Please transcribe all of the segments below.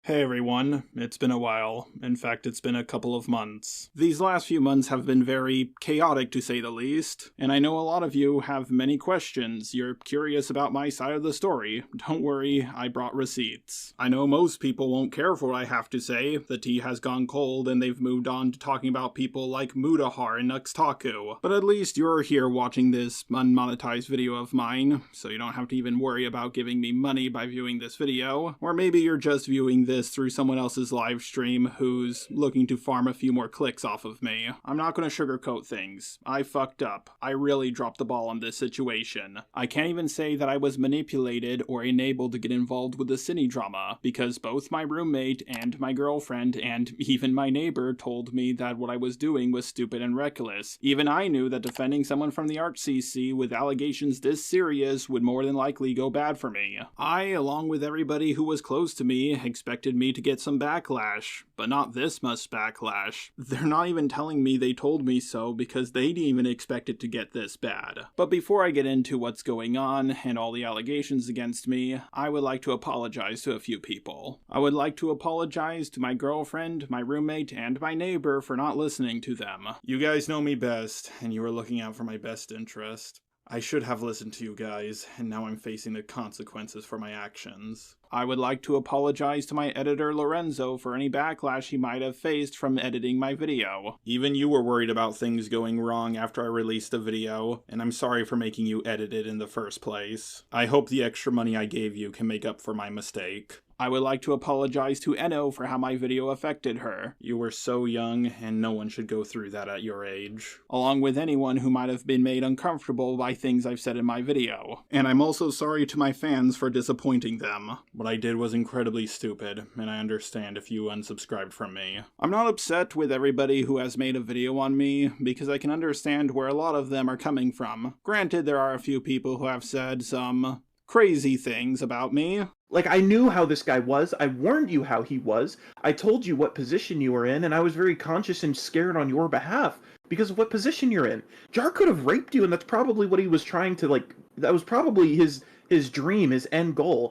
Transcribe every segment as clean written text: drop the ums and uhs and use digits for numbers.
Hey everyone, it's been a while. In fact, it's been a couple of months. These last few months have been very chaotic to say the least, and I know a lot of you have many questions. You're curious about my side of the story. Don't worry, I brought receipts. I know most people won't care for what I have to say. The tea has gone cold and they've moved on to talking about people like Mudahar and Nuxtaku. But at least you're here watching this unmonetized video of mine, so you don't have to even worry about giving me money by viewing this video. Or maybe you're just viewing this through someone else's live stream who's looking to farm a few more clicks off of me. I'm not going to sugarcoat things. I fucked up. I really dropped the ball on this situation. I can't even say that I was manipulated or enabled to get involved with the cine drama, because both my roommate and my girlfriend and even my neighbor told me that what I was doing was stupid and reckless. Even I knew that defending someone from the art CC with allegations this serious would more than likely go bad for me. I, along with everybody who was close to me, expected me to get some backlash, but not this much backlash. They're not even telling me they told me so because they didn't even expect it to get this bad. But before I get into what's going on and all the allegations against me, I would like to apologize to a few people. I would like to apologize to my girlfriend, my roommate, and my neighbor for not listening to them. You guys know me best, and you were looking out for my best interest. I should have listened to you guys, and now I'm facing the consequences for my actions. I would like to apologize to my editor Lorenzo for any backlash he might have faced from editing my video. Even you were worried about things going wrong after I released the video, and I'm sorry for making you edit it in the first place. I hope the extra money I gave you can make up for my mistake. I would like to apologize to Eno for how my video affected her. You were so young, and no one should go through that at your age. Along with anyone who might have been made uncomfortable by things I've said in my video. And I'm also sorry to my fans for disappointing them. What I did was incredibly stupid, and I understand if you unsubscribed from me. I'm not upset with everybody who has made a video on me, because I can understand where a lot of them are coming from. Granted, there are a few people who have said some crazy things about me. Like, I knew how this guy was. I warned you how he was. I told you what position you were in, and I was very conscious and scared on your behalf because of what position you're in. Jar could have raped you, and that's probably what he was trying to, like, that was probably his dream, his end goal.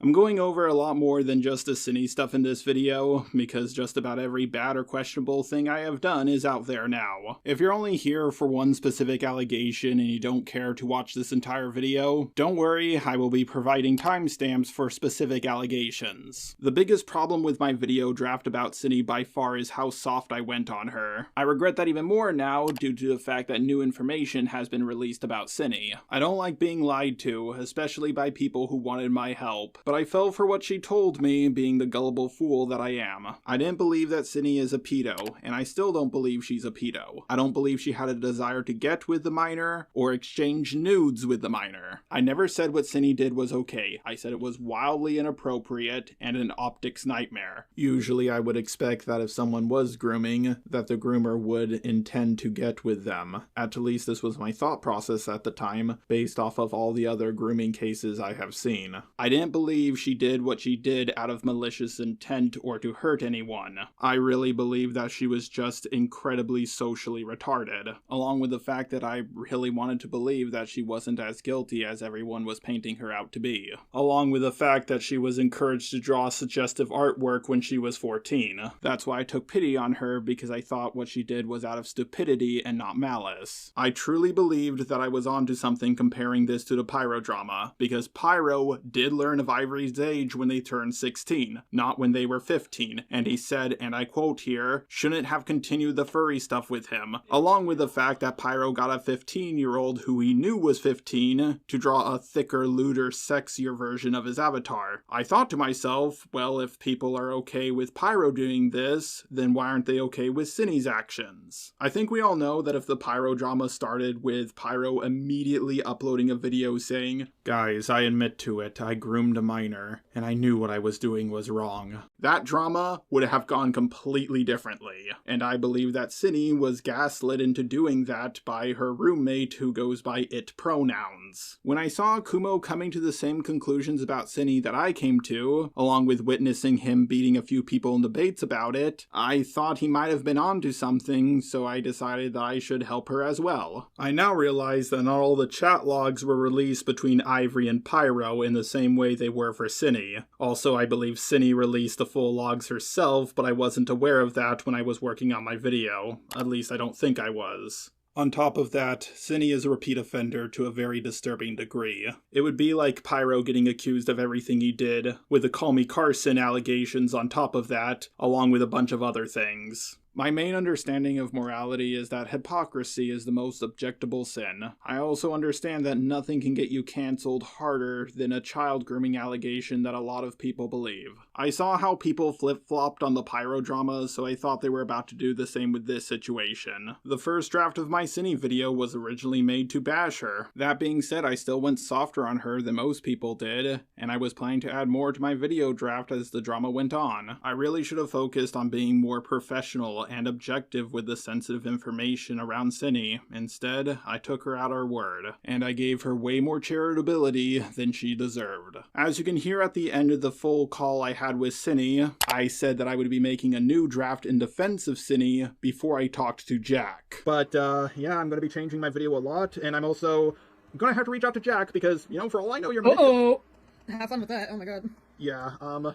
I'm going over a lot more than just the cine stuff in this video, because just about every bad or questionable thing I have done is out there now. If you're only here for one specific allegation and you don't care to watch this entire video, don't worry, I will be providing timestamps for specific allegations. The biggest problem with my video draft about Cine by far is how soft I went on her. I regret that even more now due to the fact that new information has been released about Cine. I don't like being lied to, especially by people who wanted my help. But I fell for what she told me, being the gullible fool that I am. I didn't believe that Cine is a pedo, and I still don't believe she's a pedo. I don't believe she had a desire to get with the minor, or exchange nudes with the minor. I never said what Cine did was okay. I said it was wildly inappropriate and an optics nightmare. Usually I would expect that if someone was grooming, that the groomer would intend to get with them. At least this was my thought process at the time, based off of all the other grooming cases I have seen. I didn't believe she did what she did out of malicious intent or to hurt anyone. I really believe that she was just incredibly socially retarded, along with the fact that I really wanted to believe that she wasn't as guilty as everyone was painting her out to be, along with the fact that she was encouraged to draw suggestive artwork when she was 14. That's why I took pity on her, because I thought what she did was out of stupidity and not malice. I truly believed that I was onto something comparing this to the Pyro drama, because Pyro did learn of Ivory's age when they turned 16, not when they were 15, and he said, and I quote here, shouldn't have continued the furry stuff with him, along with the fact that Pyro got a 15-year-old who he knew was 15 to draw a thicker, lewder, sexier version of his avatar. I thought to myself, well, if people are okay with Pyro doing this, then why aren't they okay with Cine's actions? I think we all know that if the Pyro drama started with Pyro immediately uploading a video saying, guys, I admit to it, I groomed a minor minor, and I knew what I was doing was wrong. That drama would have gone completely differently, and I believe that Cindy was gaslit into doing that by her roommate who goes by it pronouns. When I saw Kumo coming to the same conclusions about Cindy that I came to, along with witnessing him beating a few people in debates about it, I thought he might have been onto something, so I decided that I should help her as well. I now realize that not all the chat logs were released between Ivory and Pyro in the same way they were for Cindy. Also, I believe Cindy released the full logs herself, but I wasn't aware of that when I was working on my video. At least I don't think I was. On top of that, Cindy is a repeat offender to a very disturbing degree. It would be like Pyro getting accused of everything he did, with the Call Me Carson allegations on top of that, along with a bunch of other things. My main understanding of morality is that hypocrisy is the most objectable sin. I also understand that nothing can get you cancelled harder than a child grooming allegation that a lot of people believe. I saw how people flip-flopped on the Pyro drama, so I thought they were about to do the same with this situation. The first draft of my Cindy video was originally made to bash her. That being said, I still went softer on her than most people did, and I was planning to add more to my video draft as the drama went on. I really should have focused on being more professional and objective with the sensitive information around Cindy. Instead, I took her at her word, and I gave her way more charitability than she deserved. As you can hear at the end of the full call I had with Cindy, I said that I would be making a new draft in defense of Cindy before I talked to Jack. But, yeah, I'm going to be changing my video a lot, and I'm also going to have to reach out to Jack because, you know, for all I know, you're... Uh-oh! Have fun with that, oh my god. Yeah, I'm going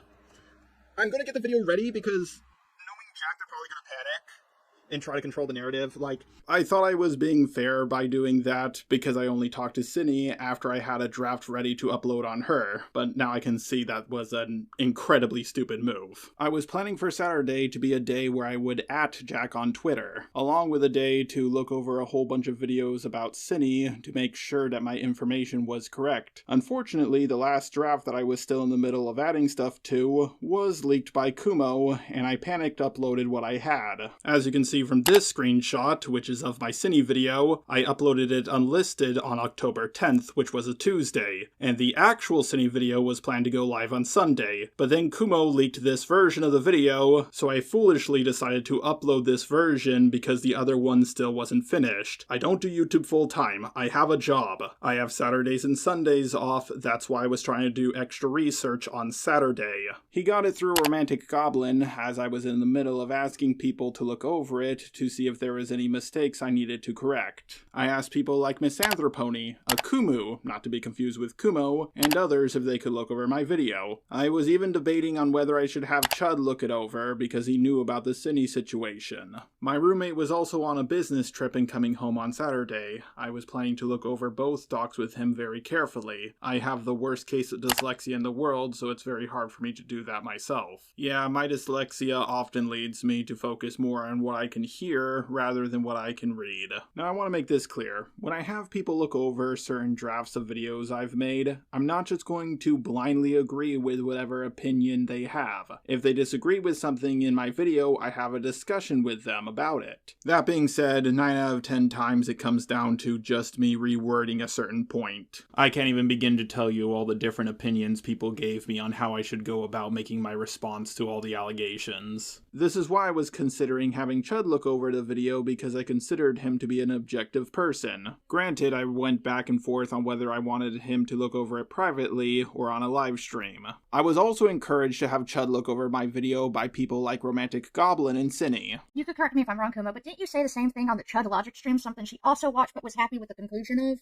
to get the video ready because... Jack, they're probably gonna panic and try to control the narrative. Like, I thought I was being fair by doing that because I only talked to Cindy after I had a draft ready to upload on her, but now I can see that was an incredibly stupid move. I was planning for Saturday to be a day where I would @ Jack on Twitter, along with a day to look over a whole bunch of videos about Cindy to make sure that my information was correct. Unfortunately, the last draft that I was still in the middle of adding stuff to was leaked by Kumo, and I panicked uploaded what I had. As you can see from this screenshot, which is of my Cindy video, I uploaded it unlisted on October 10th, which was a Tuesday, and the actual Cindy video was planned to go live on Sunday, but then Kumo leaked this version of the video, so I foolishly decided to upload this version because the other one still wasn't finished. I don't do YouTube full time, I have a job. I have Saturdays and Sundays off, that's why I was trying to do extra research on Saturday. He got it through Romantic Goblin, as I was in the middle of asking people to look over it to see if there was any mistakes I needed to correct. I asked people like Misanthropony, a Kumu, not to be confused with Kumo, and others if they could look over my video. I was even debating on whether I should have Chud look it over because he knew about the Cindy situation. My roommate was also on a business trip and coming home on Saturday. I was planning to look over both docs with him very carefully. I have the worst case of dyslexia in the world, so it's very hard for me to do that myself. Yeah, my dyslexia often leads me to focus more on what I can hear rather than what I can read. Now I want to make this clear. When I have people look over certain drafts of videos I've made, I'm not just going to blindly agree with whatever opinion they have. If they disagree with something in my video, I have a discussion with them about it. That being said, 9 out of 10 times it comes down to just me rewording a certain point. I can't even begin to tell you all the different opinions people gave me on how I should go about making my response to all the allegations. This is why I was considering having Chud look over the video because I considered him to be an objective person. Granted, I went back and forth on whether I wanted him to look over it privately or on a live stream. I was also encouraged to have Chud look over my video by people like Romantic Goblin and Cinny. You could correct me if I'm wrong, Kumo, but didn't you say the same thing on the Chud Logic stream, something she also watched but was happy with the conclusion of?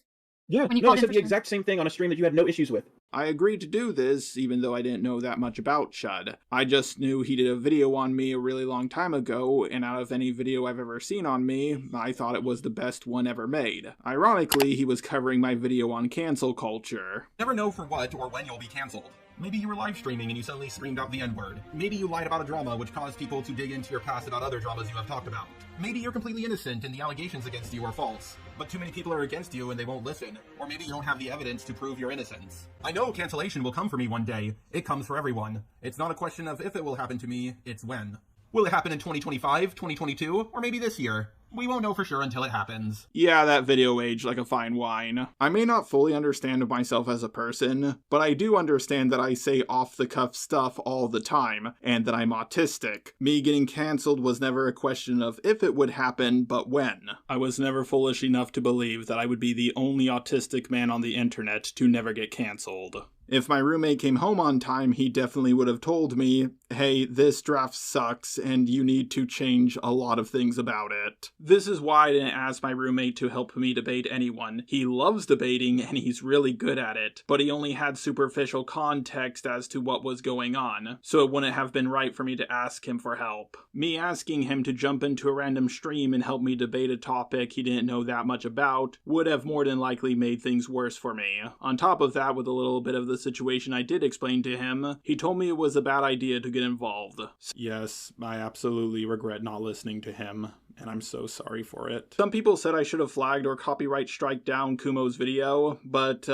Yeah, no, I said the exact same thing on a stream that you had no issues with. I agreed to do this, even though I didn't know that much about Chud. I just knew he did a video on me a really long time ago, and out of any video I've ever seen on me, I thought it was the best one ever made. Ironically, he was covering my video on cancel culture. Never know for what or when you'll be cancelled. Maybe you were live streaming and you suddenly screamed out the N-word. Maybe you lied about a drama which caused people to dig into your past about other dramas you have talked about. Maybe you're completely innocent and the allegations against you are false. But too many people are against you and they won't listen. Or maybe you don't have the evidence to prove your innocence. I know cancellation will come for me one day. It comes for everyone. It's not a question of if it will happen to me, it's when. Will it happen in 2025, 2022, or maybe this year? We won't know for sure until it happens. Yeah, that video aged like a fine wine. I may not fully understand myself as a person, but I do understand that I say off-the-cuff stuff all the time, and that I'm autistic. Me getting cancelled was never a question of if it would happen, but when. I was never foolish enough to believe that I would be the only autistic man on the internet to never get cancelled. If my roommate came home on time, he definitely would have told me, hey, this draft sucks and you need to change a lot of things about it. This is why I didn't ask my roommate to help me debate anyone. He loves debating and he's really good at it, but he only had superficial context as to what was going on, so it wouldn't have been right for me to ask him for help. Me asking him to jump into a random stream and help me debate a topic he didn't know that much about would have more than likely made things worse for me. On top of that, with a little bit of the situation I did explain to him, he told me it was a bad idea to get involved. Yes, I absolutely regret not listening to him, and I'm so sorry for it. Some people said I should have flagged or copyright strike down Kumo's video, but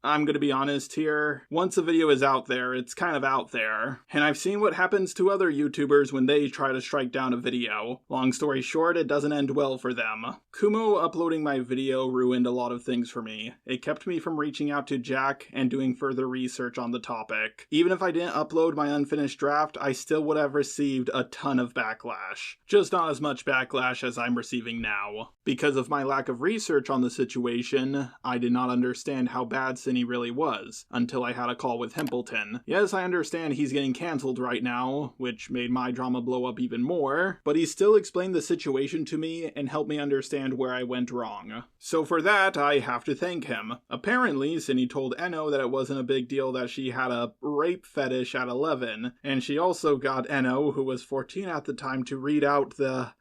I'm gonna be honest here. Once a video is out there, it's kind of out there. And I've seen what happens to other YouTubers when they try to strike down a video. Long story short, it doesn't end well for them. Kumo uploading my video ruined a lot of things for me. It kept me from reaching out to Jack and doing further research on the topic. Even if I didn't upload my unfinished draft, I still would have received a ton of backlash. Just not as much backlash as I'm receiving now. Because of my lack of research on the situation, I did not understand how bad he really was, until I had a call with Himpleton. Yes, I understand he's getting cancelled right now, which made my drama blow up even more, but he still explained the situation to me and helped me understand where I went wrong. So for that, I have to thank him. Apparently, Cindy told Enno that it wasn't a big deal that she had a rape fetish at 11, and she also got Enno, who was 14 at the time, to read out the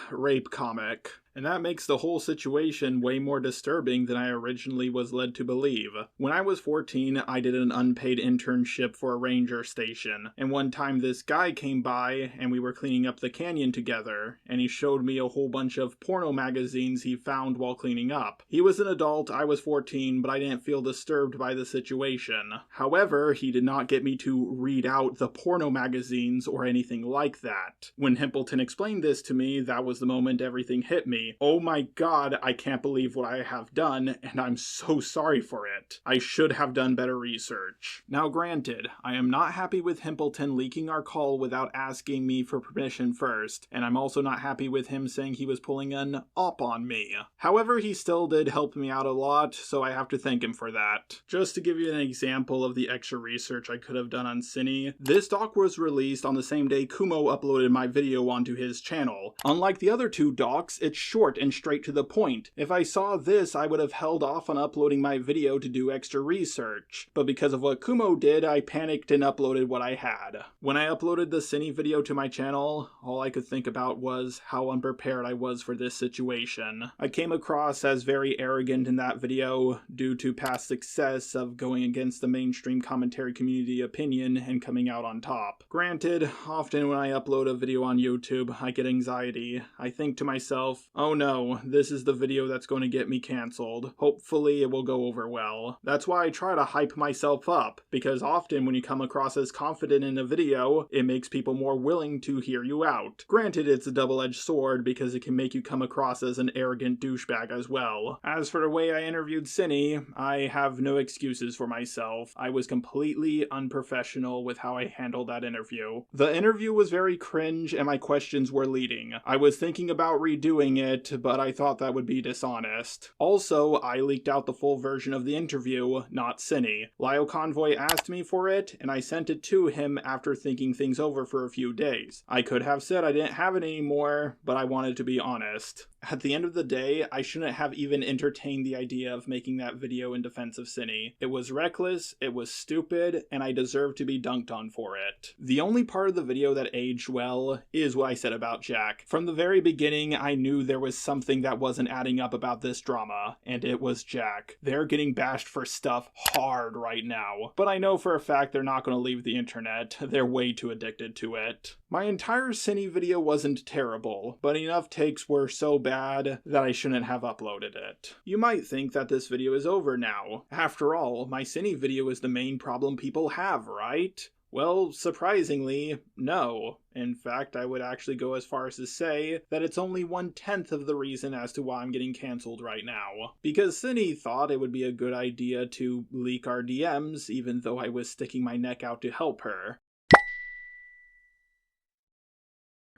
rape comic. And that makes the whole situation way more disturbing than I originally was led to believe. When I was 14, I did an unpaid internship for a ranger station, and one time this guy came by and we were cleaning up the canyon together, and he showed me a whole bunch of porno magazines he found while cleaning up. He was an adult, I was 14, but I didn't feel disturbed by the situation. However, he did not get me to read out the porno magazines or anything like that. When Himpleton explained this to me, that was the moment everything hit me. Oh my god, I can't believe what I have done, and I'm so sorry for it. I should have done better research. Now granted, I am not happy with Himpleton leaking our call without asking me for permission first, and I'm also not happy with him saying he was pulling an op on me. However, he still did help me out a lot, so I have to thank him for that. Just to give you an example of the extra research I could have done on Cine, this doc was released on the same day Kumo uploaded my video onto his channel. Unlike the other two docs, it's short and straight to the point. If I saw this, I would have held off on uploading my video to do extra research. But because of what Kumo did, I panicked and uploaded what I had. When I uploaded the Cine video to my channel, all I could think about was how unprepared I was for this situation. I came across as very arrogant in that video due to past success of going against the mainstream commentary community opinion and coming out on top. Granted, often when I upload a video on YouTube, I get anxiety. I think to myself, oh no, this is the video that's going to get me cancelled. Hopefully it will go over well. That's why I try to hype myself up, because often when you come across as confident in a video, it makes people more willing to hear you out. Granted, it's a double-edged sword because it can make you come across as an arrogant douchebag as well. As for the way I interviewed Cine, I have no excuses for myself. I was completely unprofessional with how I handled that interview. The interview was very cringe and my questions were leading. I was thinking about redoing it, but I thought that would be dishonest. Also, I leaked out the full version of the interview, not Cine. Lyle Convoy asked me for it, and I sent it to him after thinking things over for a few days. I could have said I didn't have it anymore, but I wanted to be honest. At the end of the day, I shouldn't have even entertained the idea of making that video in defense of Cine. It was reckless, it was stupid, and I deserve to be dunked on for it. The only part of the video that aged well is what I said about Jack. From the very beginning, I knew there was something that wasn't adding up about this drama, and it was Jack. They're getting bashed for stuff hard right now, but I know for a fact they're not going to leave the internet. They're way too addicted to it. My entire Cine video wasn't terrible, but enough takes were so bad that I shouldn't have uploaded it. You might think that this video is over now. After all, my Cine video is the main problem people have, right? Well, surprisingly, no. In fact, I would actually go as far as to say that it's only 1/10 of the reason as to why I'm getting cancelled right now. Because Cindy thought it would be a good idea to leak our DMs, even though I was sticking my neck out to help her.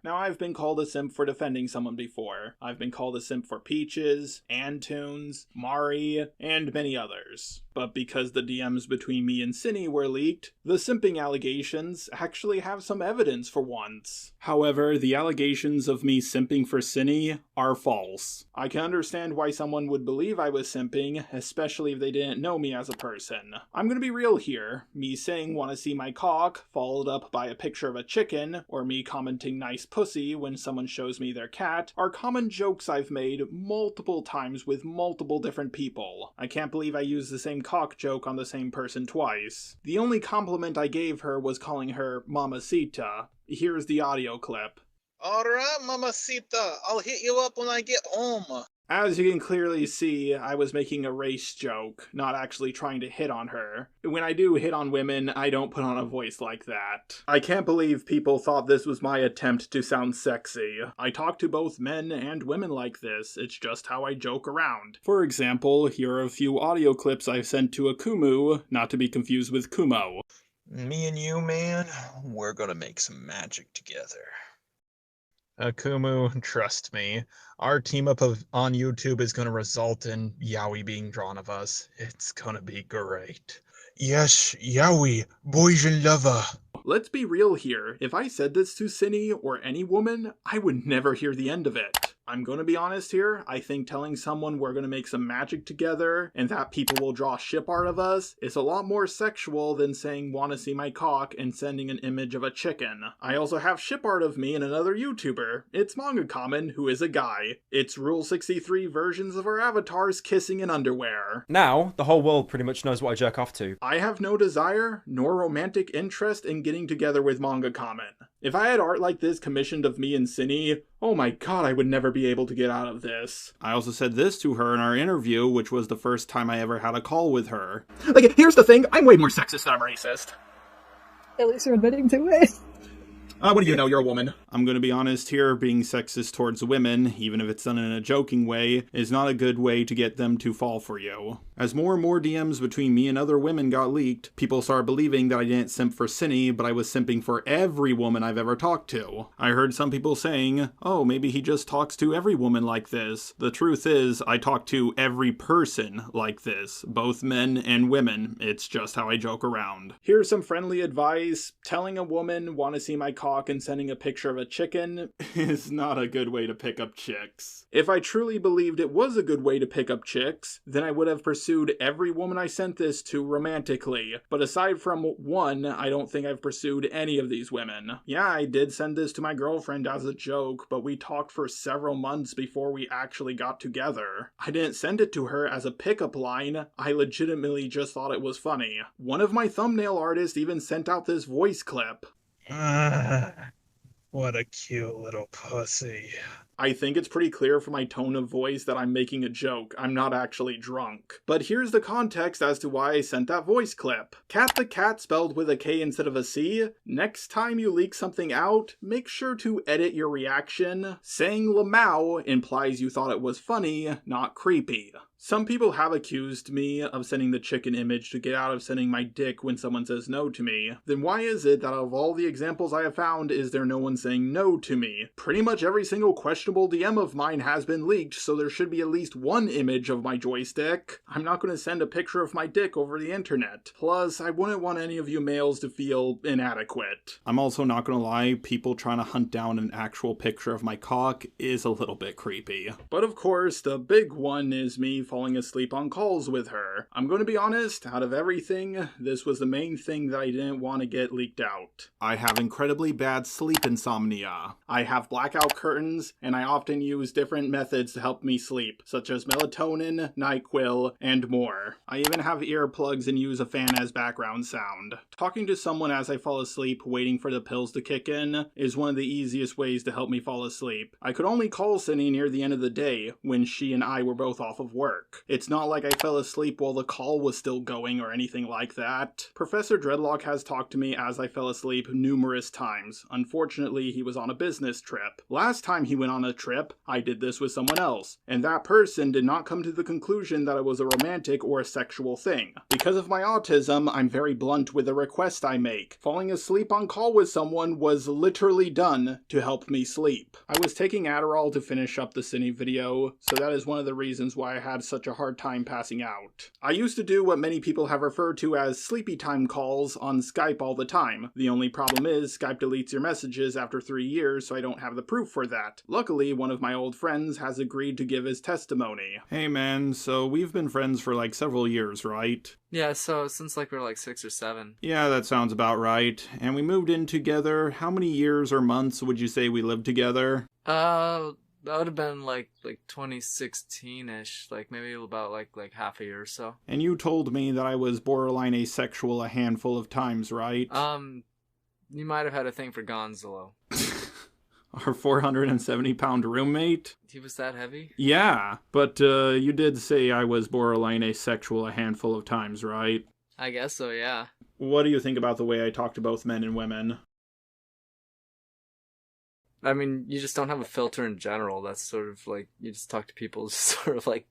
Now, I've been called a simp for defending someone before. I've been called a simp for Peaches, Antunes, Mari, and many others. But because the DMs between me and Cindy were leaked, the simping allegations actually have some evidence for once. However, the allegations of me simping for Cindy are false. I can understand why someone would believe I was simping, especially if they didn't know me as a person. I'm gonna be real here. Me saying wanna see my cock, followed up by a picture of a chicken, or me commenting nice pussy when someone shows me their cat, are common jokes I've made multiple times with multiple different people. I can't believe I used the same cock joke on the same person twice. The only compliment I gave her was calling her Mamacita. Here's the audio clip. Alright, Mamacita, I'll hit you up when I get home. As you can clearly see, I was making a race joke, not actually trying to hit on her. When I do hit on women, I don't put on a voice like that. I can't believe people thought this was my attempt to sound sexy. I talk to both men and women like this, it's just how I joke around. For example, here are a few audio clips I've sent to Akumu, not to be confused with Kumo. Me and you, man, we're gonna make some magic together. Akumu, trust me, our team up on YouTube is going to result in yaoi being drawn of us. It's going to be great. Yes, yaoi, boys and lover. Let's be real here. If I said this to Cindy or any woman, I would never hear the end of it. I'm gonna be honest here, I think telling someone we're gonna make some magic together and that people will draw ship art of us is a lot more sexual than saying wanna see my cock and sending an image of a chicken. I also have ship art of me and another YouTuber. It's Manga Common, who is a guy. It's Rule 63 versions of our avatars kissing in underwear. Now, the whole world pretty much knows what I jerk off to. I have no desire nor romantic interest in getting together with Manga Common. If I had art like this commissioned of me and Cindy, oh my god, I would never be able to get out of this. I also said this to her in our interview, which was the first time I ever had a call with her. Like, here's the thing, I'm way more sexist than I'm racist. At least you're admitting to it. What do you know, you're a woman. I'm gonna be honest here, being sexist towards women, even if it's done in a joking way, is not a good way to get them to fall for you. As more and more DMs between me and other women got leaked, people started believing that I didn't simp for Cindy, but I was simping for every woman I've ever talked to. I heard some people saying, oh, maybe he just talks to every woman like this. The truth is, I talk to every person like this, both men and women. It's just how I joke around. Here's some friendly advice. Telling a woman, wanna see my cock and sending a picture of a chicken is not a good way to pick up chicks. If I truly believed it was a good way to pick up chicks, then I would have pursued every woman I sent this to romantically. But aside from one, I don't think I've pursued any of these women. Yeah, I did send this to my girlfriend as a joke, but we talked for several months before we actually got together. I didn't send it to her as a pickup line, I legitimately just thought it was funny. One of my thumbnail artists even sent out this voice clip. What a cute little pussy. I think it's pretty clear from my tone of voice that I'm making a joke. I'm not actually drunk. But here's the context as to why I sent that voice clip. Cat the cat spelled with a K instead of a C. Next time you leak something out, make sure to edit your reaction. Saying Lamau implies you thought it was funny, not creepy. Some people have accused me of sending the chicken image to get out of sending my dick when someone says no to me. Then why is it that out of all the examples I have found, is there no one saying no to me? Pretty much every single questionable DM of mine has been leaked, so there should be at least one image of my joystick. I'm not going to send a picture of my dick over the internet. Plus, I wouldn't want any of you males to feel inadequate. I'm also not going to lie, people trying to hunt down an actual picture of my cock is a little bit creepy. But of course, the big one is me falling asleep on calls with her. I'm going to be honest, out of everything, this was the main thing that I didn't want to get leaked out. I have incredibly bad sleep insomnia. I have blackout curtains, and I often use different methods to help me sleep, such as melatonin, NyQuil, and more. I even have earplugs and use a fan as background sound. Talking to someone as I fall asleep, waiting for the pills to kick in, is one of the easiest ways to help me fall asleep. I could only call Cindy near the end of the day, when she and I were both off of work. work. It's not like I fell asleep while the call was still going or anything like that. Professor Dreadlock has talked to me as I fell asleep numerous times. Unfortunately, he was on a business trip. Last time he went on a trip, I did this with someone else, and that person did not come to the conclusion that it was a romantic or a sexual thing. Because of my autism, I'm very blunt with the request I make. Falling asleep on call with someone was literally done to help me sleep. I was taking Adderall to finish up the Cine video, so that is one of the reasons why I had such a hard time passing out. I used to do what many people have referred to as sleepy time calls on Skype all the time. The only problem is Skype deletes your messages after 3 years, so I don't have the proof for that. Luckily, one of my old friends has agreed to give his testimony. Hey man, so we've been friends for like several years, right? Yeah, so since like we were like 6 or 7. Yeah, that sounds about right. And we moved in together. How many years or months would you say we lived together? That would have been like 2016-ish, like maybe about like half a year or so. And you told me that I was borderline asexual a handful of times, right? You might have had a thing for Gonzalo. Our 470-pound roommate? He was that heavy? Yeah, but you did say I was borderline asexual a handful of times, right? I guess so, yeah. What do you think about the way I talk to both men and women? I mean, you just don't have a filter in general. That's sort of like, you just talk to people sort of like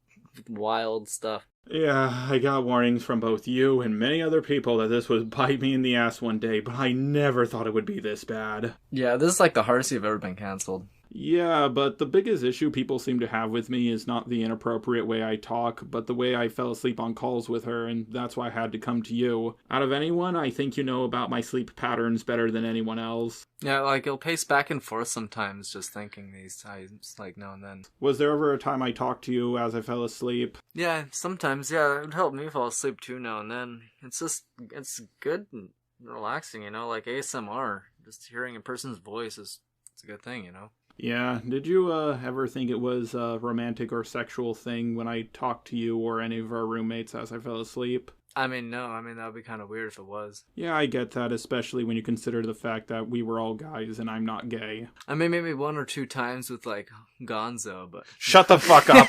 wild stuff. Yeah, I got warnings from both you and many other people that this would bite me in the ass one day, but I never thought it would be this bad. Yeah, this is like the hardest you've ever been canceled. Yeah, but the biggest issue people seem to have with me is not the inappropriate way I talk, but the way I fell asleep on calls with her, and that's why I had to come to you. Out of anyone, I think you know about my sleep patterns better than anyone else. Yeah, like, it'll pace back and forth sometimes, just thinking these times, like, now and then. Was there ever a time I talked to you as I fell asleep? Yeah, sometimes, yeah, it would help me fall asleep too now and then. It's just, it's good and relaxing, you know, like ASMR. Just hearing a person's voice it's a good thing, you know? Yeah, did you ever think it was a romantic or sexual thing when I talked to you or any of our roommates as I fell asleep? I mean, no, that would be kind of weird if it was. Yeah, I get that, especially when you consider the fact that we were all guys and I'm not gay. I mean, maybe 1 or 2 times with, like, Gonzo, but... Shut the fuck up!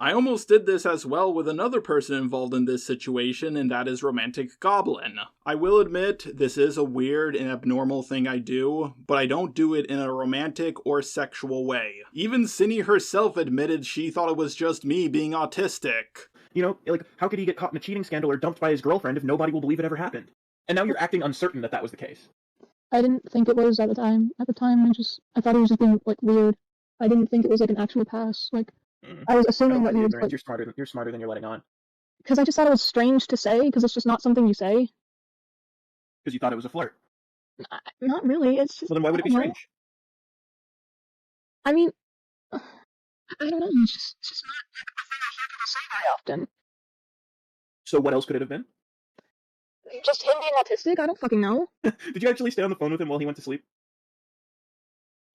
I almost did this as well with another person involved in this situation, and that is Romantic Goblin. I will admit, this is a weird and abnormal thing I do, but I don't do it in a romantic or sexual way. Even Cine herself admitted she thought it was just me being autistic. You know, like, how could he get caught in a cheating scandal or dumped by his girlfriend if nobody will believe it ever happened? And now you're acting uncertain that that was the case. I didn't think it was at the time. At the time, I thought it was just being, like, weird. I didn't think it was, like, an actual pass. Like, I was assuming that he was, like... You're smarter than you're letting on. Because I just thought it was strange to say, because it's just not something you say. Because you thought it was a flirt. Not really, it's just... Well, then why would it be strange? I mean, I don't know, it's just not like a thing I hear people say very often. So what else could it have been? Just him being autistic? I don't fucking know. Did you actually stay on the phone with him while he went to sleep?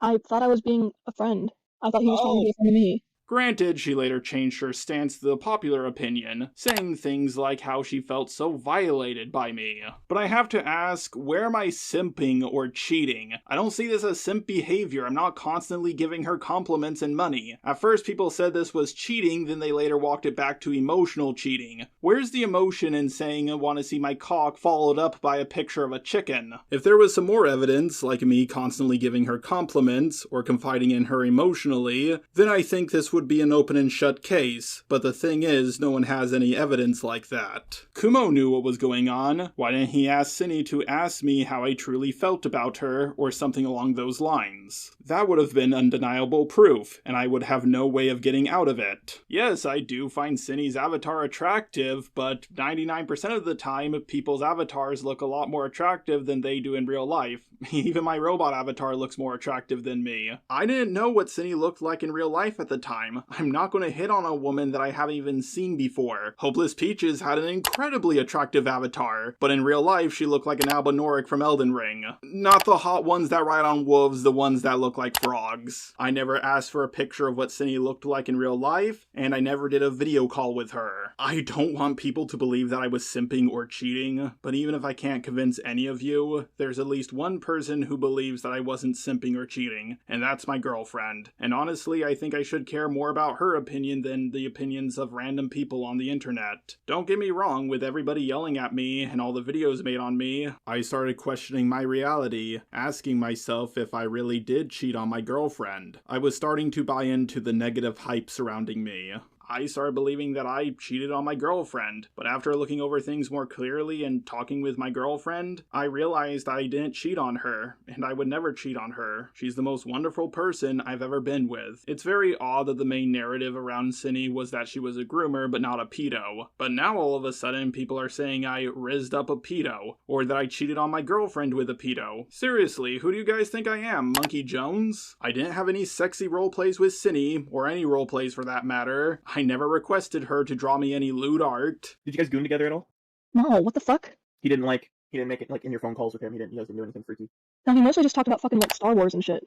I thought I was being a friend. I thought he was trying to be a friend of me. Granted, she later changed her stance to the popular opinion, saying things like how she felt so violated by me. But I have to ask, where am I simping or cheating? I don't see this as simp behavior. I'm not constantly giving her compliments and money. At first people said this was cheating, then they later walked it back to emotional cheating. Where's the emotion in saying I want to see my cock followed up by a picture of a chicken? If there was some more evidence, like me constantly giving her compliments or confiding in her emotionally, then I think this would be an open and shut case, but the thing is, no one has any evidence like that. Kumo knew what was going on. Why didn't he ask Cine to ask me how I truly felt about her, or something along those lines? That would have been undeniable proof, and I would have no way of getting out of it. Yes, I do find Cine's avatar attractive, but 99% of the time, people's avatars look a lot more attractive than they do in real life. Even my robot avatar looks more attractive than me. I didn't know what Cine looked like in real life at the time. I'm not going to hit on a woman that I haven't even seen before. Hopeless Peaches had an incredibly attractive avatar, but in real life she looked like an Albinoric from Elden Ring. Not the hot ones that ride on wolves, the ones that look like frogs. I never asked for a picture of what Cine looked like in real life, and I never did a video call with her. I don't want people to believe that I was simping or cheating, but even if I can't convince any of you, there's at least one person who believes that I wasn't simping or cheating, and that's my girlfriend. And honestly, I think I should care more about her opinion than the opinions of random people on the internet. Don't get me wrong, with everybody yelling at me and all the videos made on me, I started questioning my reality, asking myself if I really did cheat on my girlfriend. I was starting to buy into the negative hype surrounding me. I started believing that I cheated on my girlfriend, but after looking over things more clearly and talking with my girlfriend, I realized I didn't cheat on her, and I would never cheat on her. She's the most wonderful person I've ever been with. It's very odd that the main narrative around Cindy was that she was a groomer but not a pedo, but now all of a sudden people are saying I rizzed up a pedo, or that I cheated on my girlfriend with a pedo. Seriously, who do you guys think I am, Monkey Jones? I didn't have any sexy roleplays with Cindy, or any roleplays for that matter. I never requested her to draw me any lewd art. Did you guys goon together at all? No, what the fuck? He didn't make it like in your phone calls with him. You guys didn't do anything freaky. No, he mostly just talked about fucking like Star Wars and shit.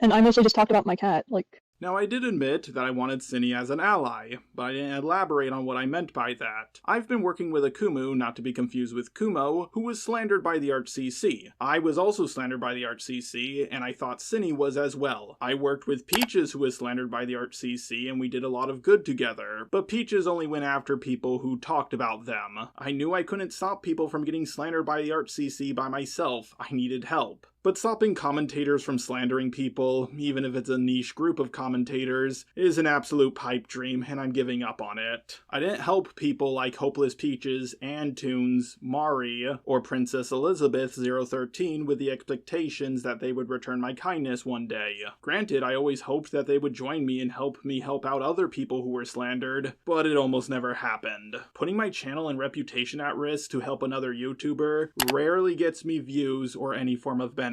And I mostly just talked about my cat, like... Now, I did admit that I wanted Cindy as an ally, but I didn't elaborate on what I meant by that. I've been working with a Kumu, not to be confused with Kumo, who was slandered by the ArchCC. I was also slandered by the ArchCC, and I thought Cindy was as well. I worked with Peaches, who was slandered by the ArchCC, and we did a lot of good together, but Peaches only went after people who talked about them. I knew I couldn't stop people from getting slandered by the ArchCC by myself. I needed help. But stopping commentators from slandering people, even if it's a niche group of commentators, is an absolute pipe dream, and I'm giving up on it. I didn't help people like Hopeless Peaches, Antunes, Mari, or Princess Elizabeth 013 with the expectations that they would return my kindness one day. Granted, I always hoped that they would join me and help me help out other people who were slandered, but it almost never happened. Putting my channel and reputation at risk to help another YouTuber rarely gets me views or any form of benefit.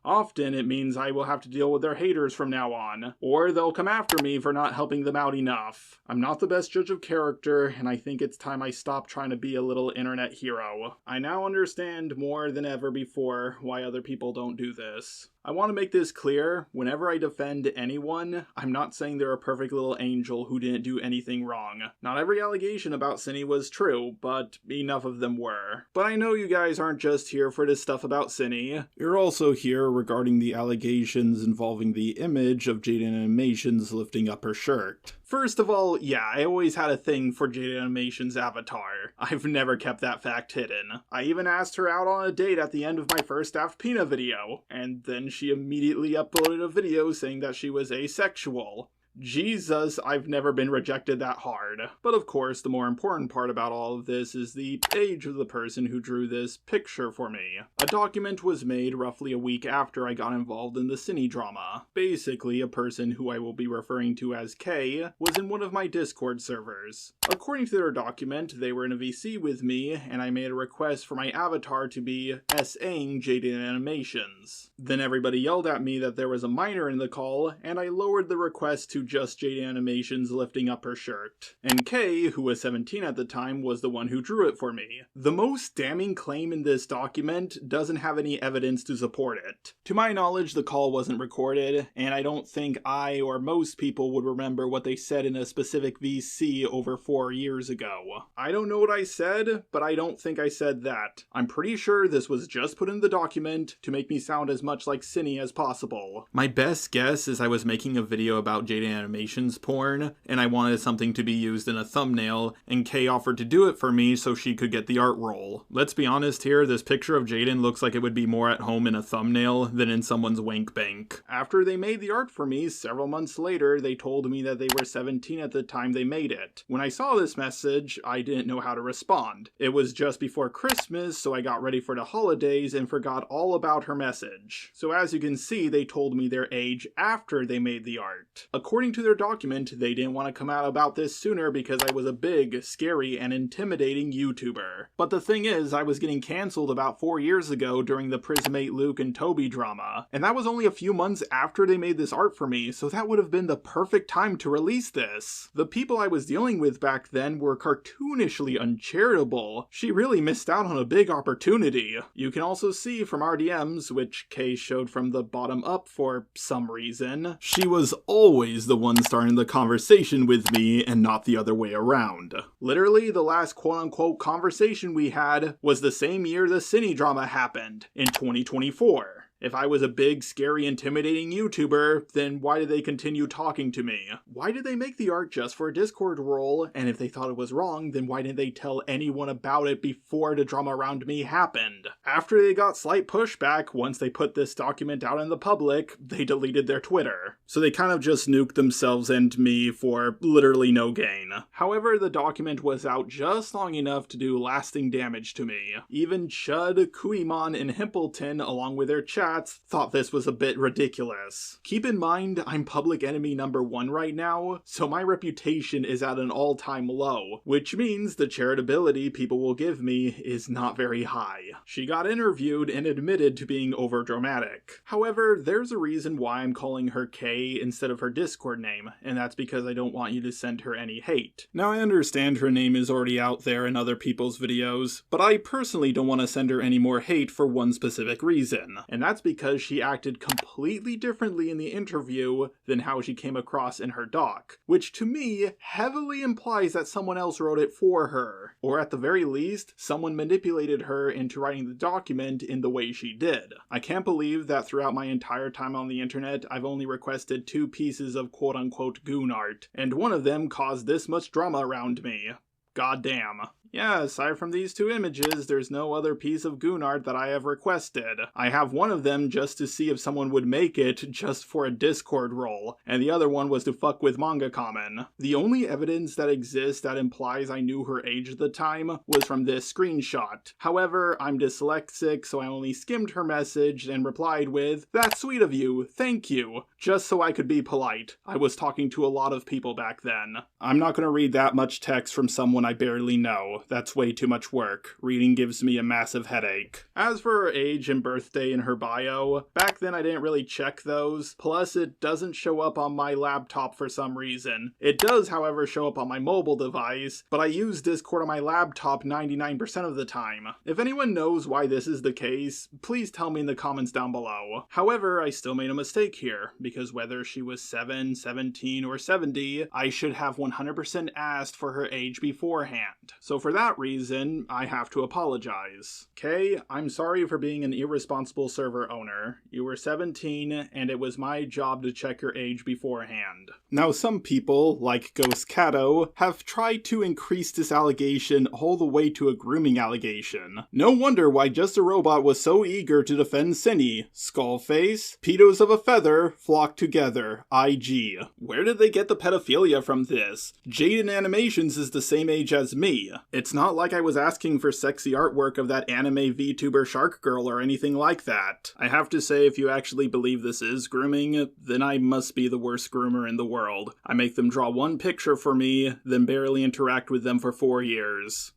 Often it means I will have to deal with their haters from now on, or they'll come after me for not helping them out enough. I'm not the best judge of character, and I think it's time I stop trying to be a little internet hero. I now understand more than ever before why other people don't do this. I want to make this clear, whenever I defend anyone, I'm not saying they're a perfect little angel who didn't do anything wrong. Not every allegation about Cindy was true, but enough of them were. But I know you guys aren't just here for this stuff about Cindy. You're also here regarding the allegations involving the image of Jade Animations lifting up her shirt. First of all, yeah, I always had a thing for Jade Animations' avatar. I've never kept that fact hidden. I even asked her out on a date at the end of my first Daft Pina video, and then she immediately uploaded a video saying that she was asexual. Jesus, I've never been rejected that hard. But of course, the more important part about all of this is the age of the person who drew this picture for me. A document was made roughly a week after I got involved in the Cine drama. Basically, a person who I will be referring to as K was in one of my Discord servers. According to their document, they were in a VC with me, and I made a request for my avatar to be S-ing Jaded Animations. Then everybody yelled at me that there was a minor in the call, and I lowered the request to just Jade Animations lifting up her shirt. And Kay, who was 17 at the time, was the one who drew it for me. The most damning claim in this document doesn't have any evidence to support it. To my knowledge, the call wasn't recorded, and I don't think I or most people would remember what they said in a specific VC over 4 years ago. I don't know what I said, but I don't think I said that. I'm pretty sure this was just put in the document to make me sound as much like Cindy as possible. My best guess is I was making a video about Jade Animations porn, and I wanted something to be used in a thumbnail, and Kay offered to do it for me so she could get the art role. Let's be honest here, this picture of Jaden looks like it would be more at home in a thumbnail than in someone's wank bank. After they made the art for me, several months later, they told me that they were 17 at the time they made it. When I saw this message, I didn't know how to respond. It was just before Christmas, so I got ready for the holidays and forgot all about her message. So as you can see, they told me their age after they made the art. According to their document, they didn't want to come out about this sooner because I was a big, scary, and intimidating YouTuber. But the thing is, I was getting cancelled about 4 years ago during the Prismate Luke and Toby drama, and that was only a few months after they made this art for me, so that would have been the perfect time to release this. The people I was dealing with back then were cartoonishly uncharitable. She really missed out on a big opportunity. You can also see from our DMs, which Kay showed from the bottom up for some reason, she was always the one starting the conversation with me and not the other way around. Literally, the last quote-unquote conversation we had was the same year the Cine drama happened, in 2024. If I was a big, scary, intimidating YouTuber, then why did they continue talking to me? Why did they make the art just for a Discord role? And if they thought it was wrong, then why didn't they tell anyone about it before the drama around me happened? After they got slight pushback, once they put this document out in the public, they deleted their Twitter. So they kind of just nuked themselves and me for literally no gain. However, the document was out just long enough to do lasting damage to me. Even Chud, Kuimon, and Himpleton, along with their chats, thought this was a bit ridiculous. Keep in mind, I'm public enemy number 1 right now, so my reputation is at an all-time low, which means the charitability people will give me is not very high. She got interviewed and admitted to being overdramatic. However, there's a reason why I'm calling her Kay instead of her Discord name, and that's because I don't want you to send her any hate. Now, I understand her name is already out there in other people's videos, but I personally don't want to send her any more hate for one specific reason, and that's because she acted completely differently in the interview than how she came across in her doc, which to me heavily implies that someone else wrote it for her, or at the very least, someone manipulated her into writing the document in the way she did. I can't believe that throughout my entire time on the internet, I've only requested 2 pieces of quote-unquote goon art, and one of them caused this much drama around me. Goddamn. Yeah, aside from these 2 images, there's no other piece of goon art that I have requested. I have one of them just to see if someone would make it just for a Discord role, and the other one was to fuck with Manga Common. The only evidence that exists that implies I knew her age at the time was from this screenshot. However, I'm dyslexic, so I only skimmed her message and replied with, "That's sweet of you, thank you," just so I could be polite. I was talking to a lot of people back then. I'm not gonna read that much text from someone I barely know. That's way too much work. Reading gives me a massive headache. As for her age and birthday in her bio, back then I didn't really check those, plus it doesn't show up on my laptop for some reason. It does, however, show up on my mobile device, but I use Discord on my laptop 99% of the time. If anyone knows why this is the case, please tell me in the comments down below. However, I still made a mistake here, because whether she was 7, 17, or 70, I should have 100% asked for her age beforehand. So for that reason, I have to apologize. Kay, I'm sorry for being an irresponsible server owner. You were 17, and it was my job to check your age beforehand. Now, some people, like Ghost Cato, have tried to increase this allegation all the way to a grooming allegation. No wonder why Just a Robot was so eager to defend Cinny. Skullface, pedos of a feather, flock together, IG. Where did they get the pedophilia from this? Jaden Animations is the same age as me. It's not like I was asking for sexy artwork of that anime VTuber Shark Girl or anything like that. I have to say, if you actually believe this is grooming, then I must be the worst groomer in the world. I make them draw 1 picture for me, then barely interact with them for 4 years.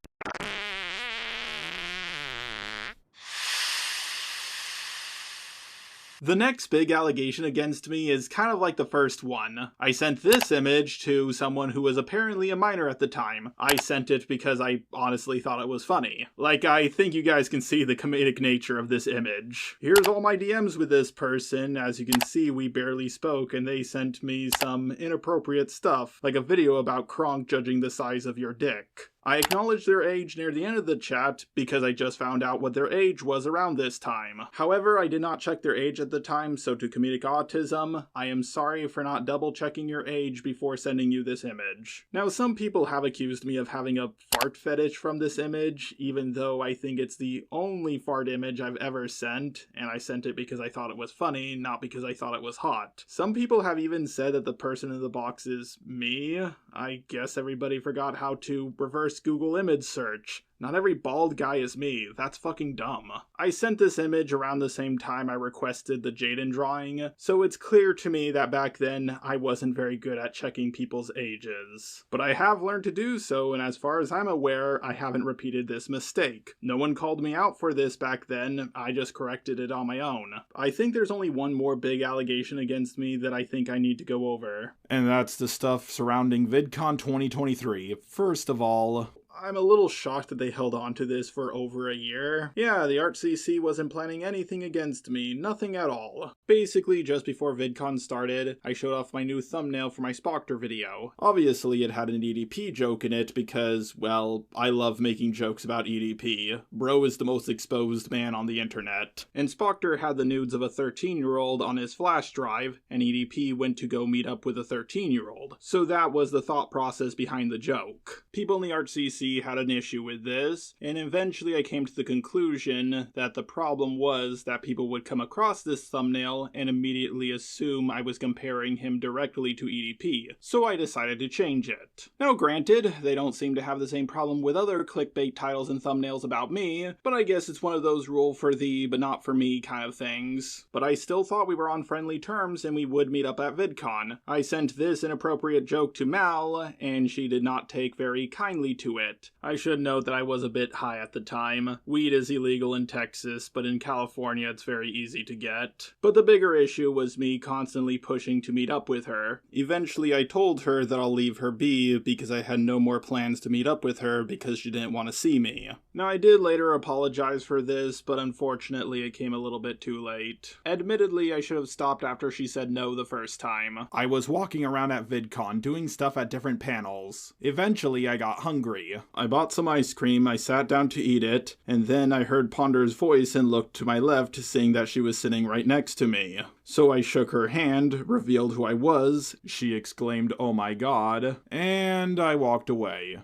The next big allegation against me is kind of like the first one. I sent this image to someone who was apparently a minor at the time. I sent it because I honestly thought it was funny. Like, I think you guys can see the comedic nature of this image. Here's all my DMs with this person. As you can see, we barely spoke, and they sent me some inappropriate stuff, like a video about Kronk judging the size of your dick. I acknowledged their age near the end of the chat because I just found out what their age was around this time. However, I did not check their age at the time, so to comedic autism, I am sorry for not double checking your age before sending you this image. Now, some people have accused me of having a fart fetish from this image, even though I think it's the only fart image I've ever sent, and I sent it because I thought it was funny, not because I thought it was hot. Some people have even said that the person in the box is me. I guess everybody forgot how to reverse Google image search. Not every bald guy is me. That's fucking dumb. I sent this image around the same time I requested the Jaden drawing, so it's clear to me that back then I wasn't very good at checking people's ages. But I have learned to do so, and as far as I'm aware, I haven't repeated this mistake. No one called me out for this back then, I just corrected it on my own. I think there's only one more big allegation against me that I think I need to go over. And that's the stuff surrounding VidCon 2023. First of all, I'm a little shocked that they held on to this for over a year. Yeah, the ArtCC wasn't planning anything against me, nothing at all. Basically, just before VidCon started, I showed off my new thumbnail for my Spoctor video. Obviously, it had an EDP joke in it because, well, I love making jokes about EDP. Bro is the most exposed man on the internet. And Spoctor had the nudes of a 13-year-old on his flash drive, and EDP went to go meet up with a 13-year-old. So that was the thought process behind the joke. People in the ArtCC had an issue with this, and eventually I came to the conclusion that the problem was that people would come across this thumbnail and immediately assume I was comparing him directly to EDP, so I decided to change it. Now granted, they don't seem to have the same problem with other clickbait titles and thumbnails about me, but I guess it's one of those rule for thee but not for me kind of things. But I still thought we were on friendly terms and we would meet up at VidCon. I sent this inappropriate joke to Mal, and she did not take very kindly to it. I should note that I was a bit high at the time. Weed is illegal in Texas, but in California it's very easy to get. But the bigger issue was me constantly pushing to meet up with her. Eventually I told her that I'll leave her be because I had no more plans to meet up with her because she didn't want to see me. Now I did later apologize for this, but unfortunately it came a little bit too late. Admittedly, I should have stopped after she said no the first time. I was walking around at VidCon doing stuff at different panels. Eventually I got hungry. I bought some ice cream, I sat down to eat it, and then I heard Ponder's voice and looked to my left, seeing that she was sitting right next to me. So I shook her hand, revealed who I was, she exclaimed, "Oh my god," and I walked away.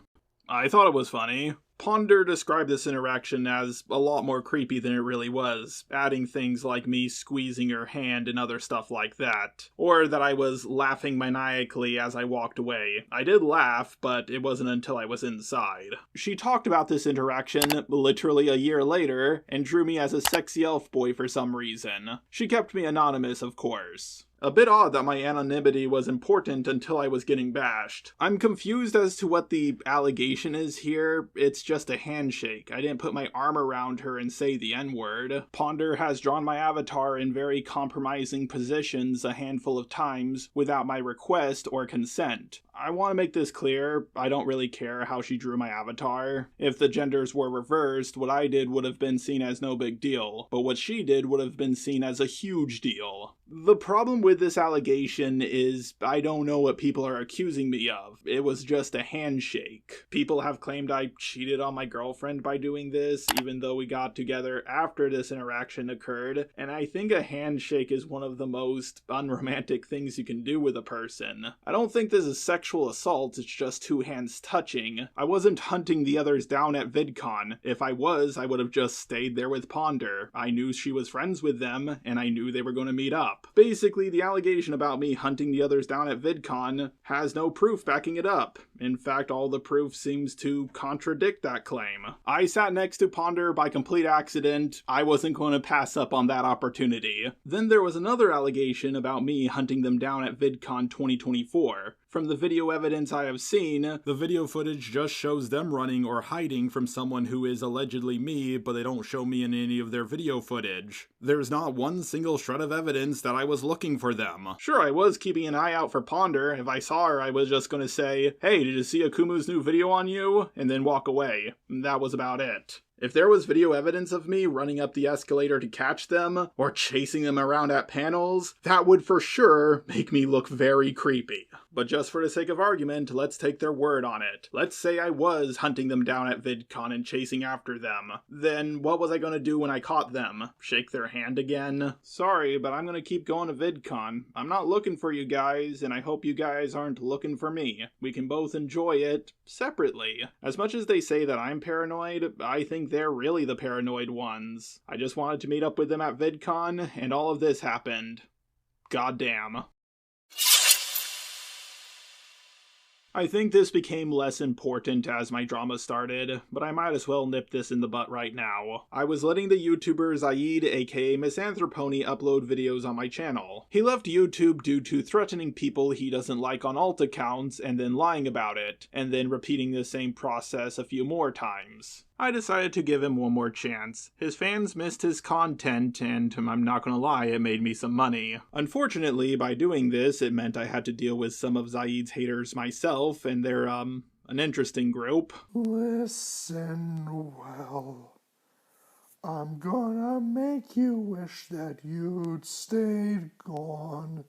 I thought it was funny. Ponder described this interaction as a lot more creepy than it really was, adding things like me squeezing her hand and other stuff like that. Or that I was laughing maniacally as I walked away. I did laugh, but it wasn't until I was inside. She talked about this interaction literally a year later, and drew me as a sexy elf boy for some reason. She kept me anonymous, of course. A bit odd that my anonymity was important until I was getting bashed. I'm confused as to what the allegation is here. It's just a handshake. I didn't put my arm around her and say the N-word. Ponder has drawn my avatar in very compromising positions a handful of times without my request or consent. I want to make this clear, I don't really care how she drew my avatar. If the genders were reversed, what I did would have been seen as no big deal, but what she did would have been seen as a huge deal. The problem with this allegation is I don't know what people are accusing me of. It was just a handshake. People have claimed I cheated on my girlfriend by doing this, even though we got together after this interaction occurred, and I think a handshake is one of the most unromantic things you can do with a person. I don't think this is sexual assault, it's just two hands touching. I wasn't hunting the others down at VidCon. If I was, I would have just stayed there with Ponder. I knew she was friends with them, and I knew they were going to meet up. Basically, the allegation about me hunting the others down at VidCon has no proof backing it up. In fact, all the proof seems to contradict that claim. I sat next to Ponder by complete accident. I wasn't going to pass up on that opportunity. Then there was another allegation about me hunting them down at VidCon 2024. From the video evidence I have seen, the video footage just shows them running or hiding from someone who is allegedly me, but they don't show me in any of their video footage. There's not one single shred of evidence that I was looking for them. Sure, I was keeping an eye out for Ponder. If I saw her, I was just gonna say, "Hey, did you see Akumu's new video on you?" and then walk away. That was about it. If there was video evidence of me running up the escalator to catch them, or chasing them around at panels, that would for sure make me look very creepy. But just for the sake of argument, let's take their word on it. Let's say I was hunting them down at VidCon and chasing after them. Then what was I gonna do when I caught them? Shake their hand again? Sorry, but I'm gonna keep going to VidCon. I'm not looking for you guys, and I hope you guys aren't looking for me. We can both enjoy it separately. As much as they say that I'm paranoid, I think they're really the paranoid ones. I just wanted to meet up with them at VidCon, and all of this happened. Goddamn. I think this became less important as my drama started, but I might as well nip this in the butt right now. I was letting the YouTuber Zaid aka Misanthropony upload videos on my channel. He left YouTube due to threatening people he doesn't like on alt accounts and then lying about it, and then repeating the same process a few more times. I decided to give him one more chance. His fans missed his content, and I'm not gonna lie, it made me some money. Unfortunately, by doing this, it meant I had to deal with some of Zaid's haters myself, and they're, An interesting group. Listen well. I'm gonna make you wish that you'd stayed gone.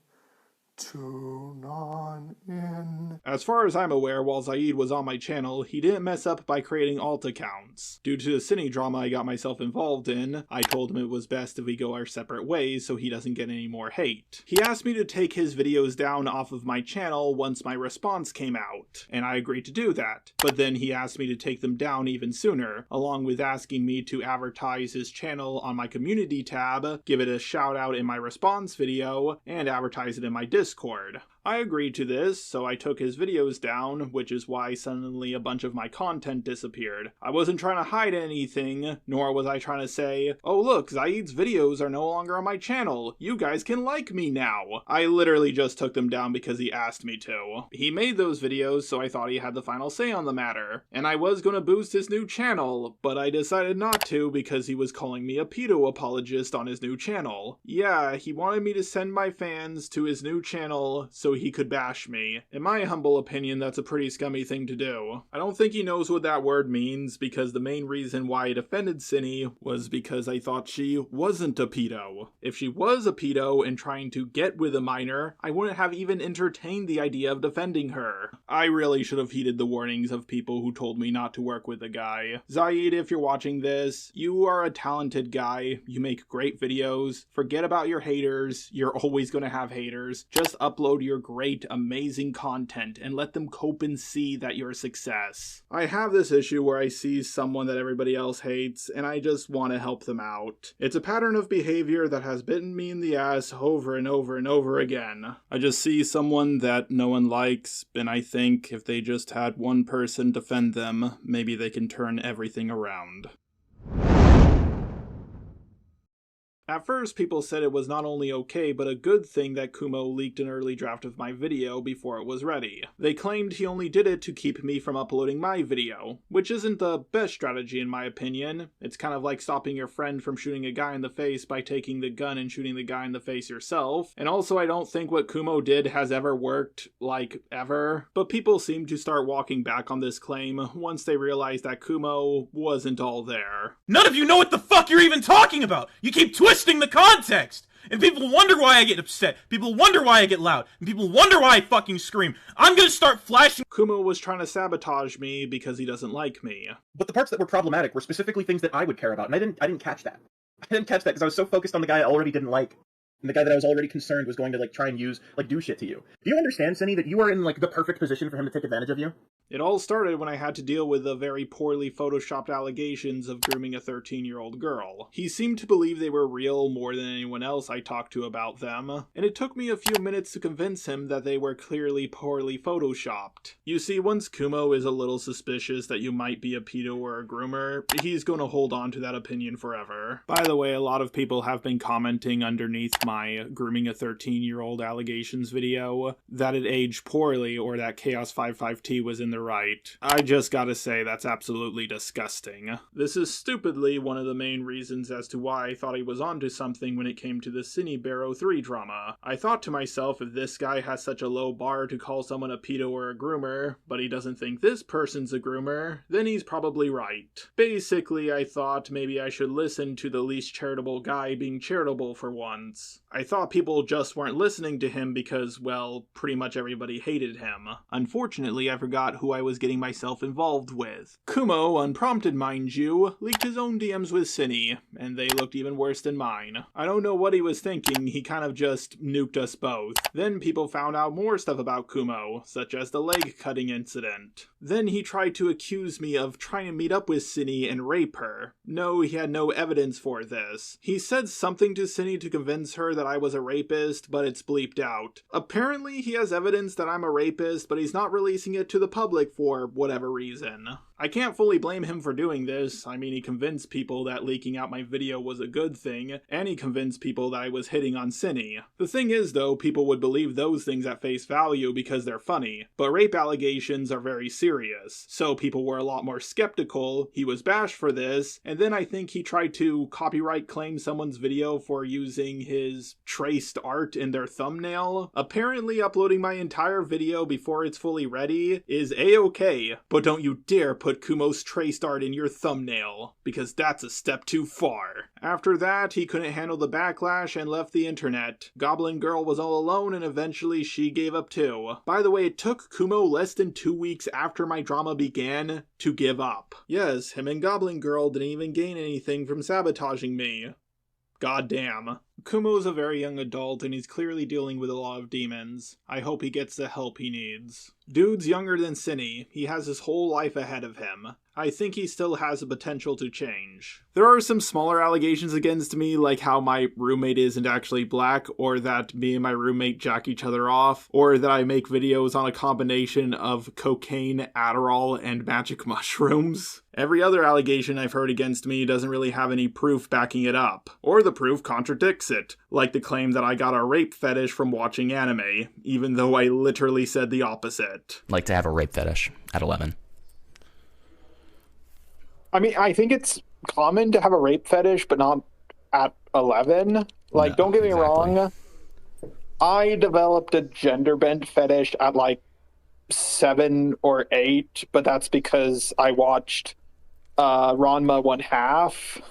Tune on in. As far as I'm aware, while Zaid was on my channel, he didn't mess up by creating alt accounts. Due to the cine drama I got myself involved in, I told him it was best if we go our separate ways so he doesn't get any more hate. He asked me to take his videos down off of my channel once my response came out, and I agreed to do that. But then he asked me to take them down even sooner, along with asking me to advertise his channel on my community tab, give it a shout out in my response video, and advertise it in my Discord. I agreed to this, so I took his videos down, which is why suddenly a bunch of my content disappeared. I wasn't trying to hide anything, nor was I trying to say, oh look, Zaid's videos are no longer on my channel, you guys can like me now. I literally just took them down because he asked me to. He made those videos, so I thought he had the final say on the matter. And I was gonna boost his new channel, but I decided not to because he was calling me a pedo apologist on his new channel. Yeah, he wanted me to send my fans to his new channel so he could bash me. In my humble opinion, that's a pretty scummy thing to do. I don't think he knows what that word means, because the main reason why I defended Cinny was because I thought she wasn't a pedo. If she was a pedo and trying to get with a minor, I wouldn't have even entertained the idea of defending her. I really should have heeded the warnings of people who told me not to work with the guy. Zaid, if you're watching this, you are a talented guy. You make great videos. Forget about your haters. You're always gonna have haters. Just upload your great, amazing content and let them cope and see that you're a success. I have this issue where I see someone that everybody else hates and I just want to help them out. It's a pattern of behavior that has bitten me in the ass over and over and over again. I just see someone that no one likes and I think if they just had one person defend them, maybe they can turn everything around. At first, people said it was not only okay, but a good thing that Kumo leaked an early draft of my video before it was ready. They claimed he only did it to keep me from uploading my video, which isn't the best strategy in my opinion. It's kind of like stopping your friend from shooting a guy in the face by taking the gun and shooting the guy in the face yourself. And also, I don't think what Kumo did has ever worked, like, ever. But people seem to start walking back on this claim once they realize that Kumo wasn't all there. None of you know what the fuck you're even talking about! You keep twisting the context! And people wonder why I get upset, people wonder why I get loud, and people wonder why I fucking scream. I'm gonna start flashing— Kumo was trying to sabotage me because he doesn't like me. But the parts that were problematic were specifically things that I would care about, and I didn't catch that. I didn't catch that because I was so focused on the guy I already didn't like. And the guy that I was already concerned was going to, try and use, do shit to you. Do you understand, Cinny, that you are in, the perfect position for him to take advantage of you? It all started when I had to deal with the very poorly photoshopped allegations of grooming a 13-year-old girl. He seemed to believe they were real more than anyone else I talked to about them, and it took me a few minutes to convince him that they were clearly poorly photoshopped. You see, once Kumo is a little suspicious that you might be a pedo or a groomer, he's gonna hold on to that opinion forever. By the way, a lot of people have been commenting underneath my grooming a 13-year-old allegations video that it aged poorly or that Chaos55T was in the right. I just gotta say that's absolutely disgusting. This is stupidly one of the main reasons as to why I thought he was onto something when it came to the Cine Barrow 3 drama. I thought to myself, if this guy has such a low bar to call someone a pedo or a groomer, but he doesn't think this person's a groomer, then he's probably right. Basically, I thought maybe I should listen to the least charitable guy being charitable for once. I thought people just weren't listening to him because, well, pretty much everybody hated him. Unfortunately, I forgot who I was getting myself involved with. Kumo, unprompted mind you, leaked his own DMs with Cinny, and they looked even worse than mine. I don't know what he was thinking, he kind of just nuked us both. Then people found out more stuff about Kumo, such as the leg cutting incident. Then he tried to accuse me of trying to meet up with Cinny and rape her. No, he had no evidence for this. He said something to Cinny to convince her that I was a rapist, but it's bleeped out. Apparently he has evidence that I'm a rapist, but he's not releasing it to the public for whatever reason. I I can't fully blame him for doing this. I mean, he convinced people that leaking out my video was a good thing, and he convinced people that I was hitting on Cinny. The thing is, though, people would believe those things at face value because they're funny, but rape allegations are very serious, so people were a lot more skeptical. He was bashed for this, and then I think he tried to copyright claim someone's video for using his traced art in their thumbnail. Apparently, uploading my entire video before it's fully ready is a-okay, but don't you dare put Kumo's traced art in your thumbnail, because that's a step too far. After that, he couldn't handle the backlash and left the internet. Goblin Girl was all alone, and eventually she gave up too. By the way, it took Kumo less than 2 weeks after my drama began to give up. Yes, him and Goblin Girl didn't even gain anything from sabotaging me. Goddamn. Kumo's a very young adult and he's clearly dealing with a lot of demons. I hope he gets the help he needs. Dude's younger than Cinny. He has his whole life ahead of him. I think he still has the potential to change. There are some smaller allegations against me, like how my roommate isn't actually black, or that me and my roommate jack each other off, or that I make videos on a combination of cocaine, Adderall, and magic mushrooms. Every other allegation I've heard against me doesn't really have any proof backing it up, or the proof contradicts it, like the claim that I got a rape fetish from watching anime, even though I literally said the opposite. Like to have a rape fetish at 11. I mean, I think it's common to have a rape fetish, but not at 11. Like, No, don't get me exactly. wrong. I developed a gender bent fetish at like 7 or 8, but that's because I watched Ranma 1/2,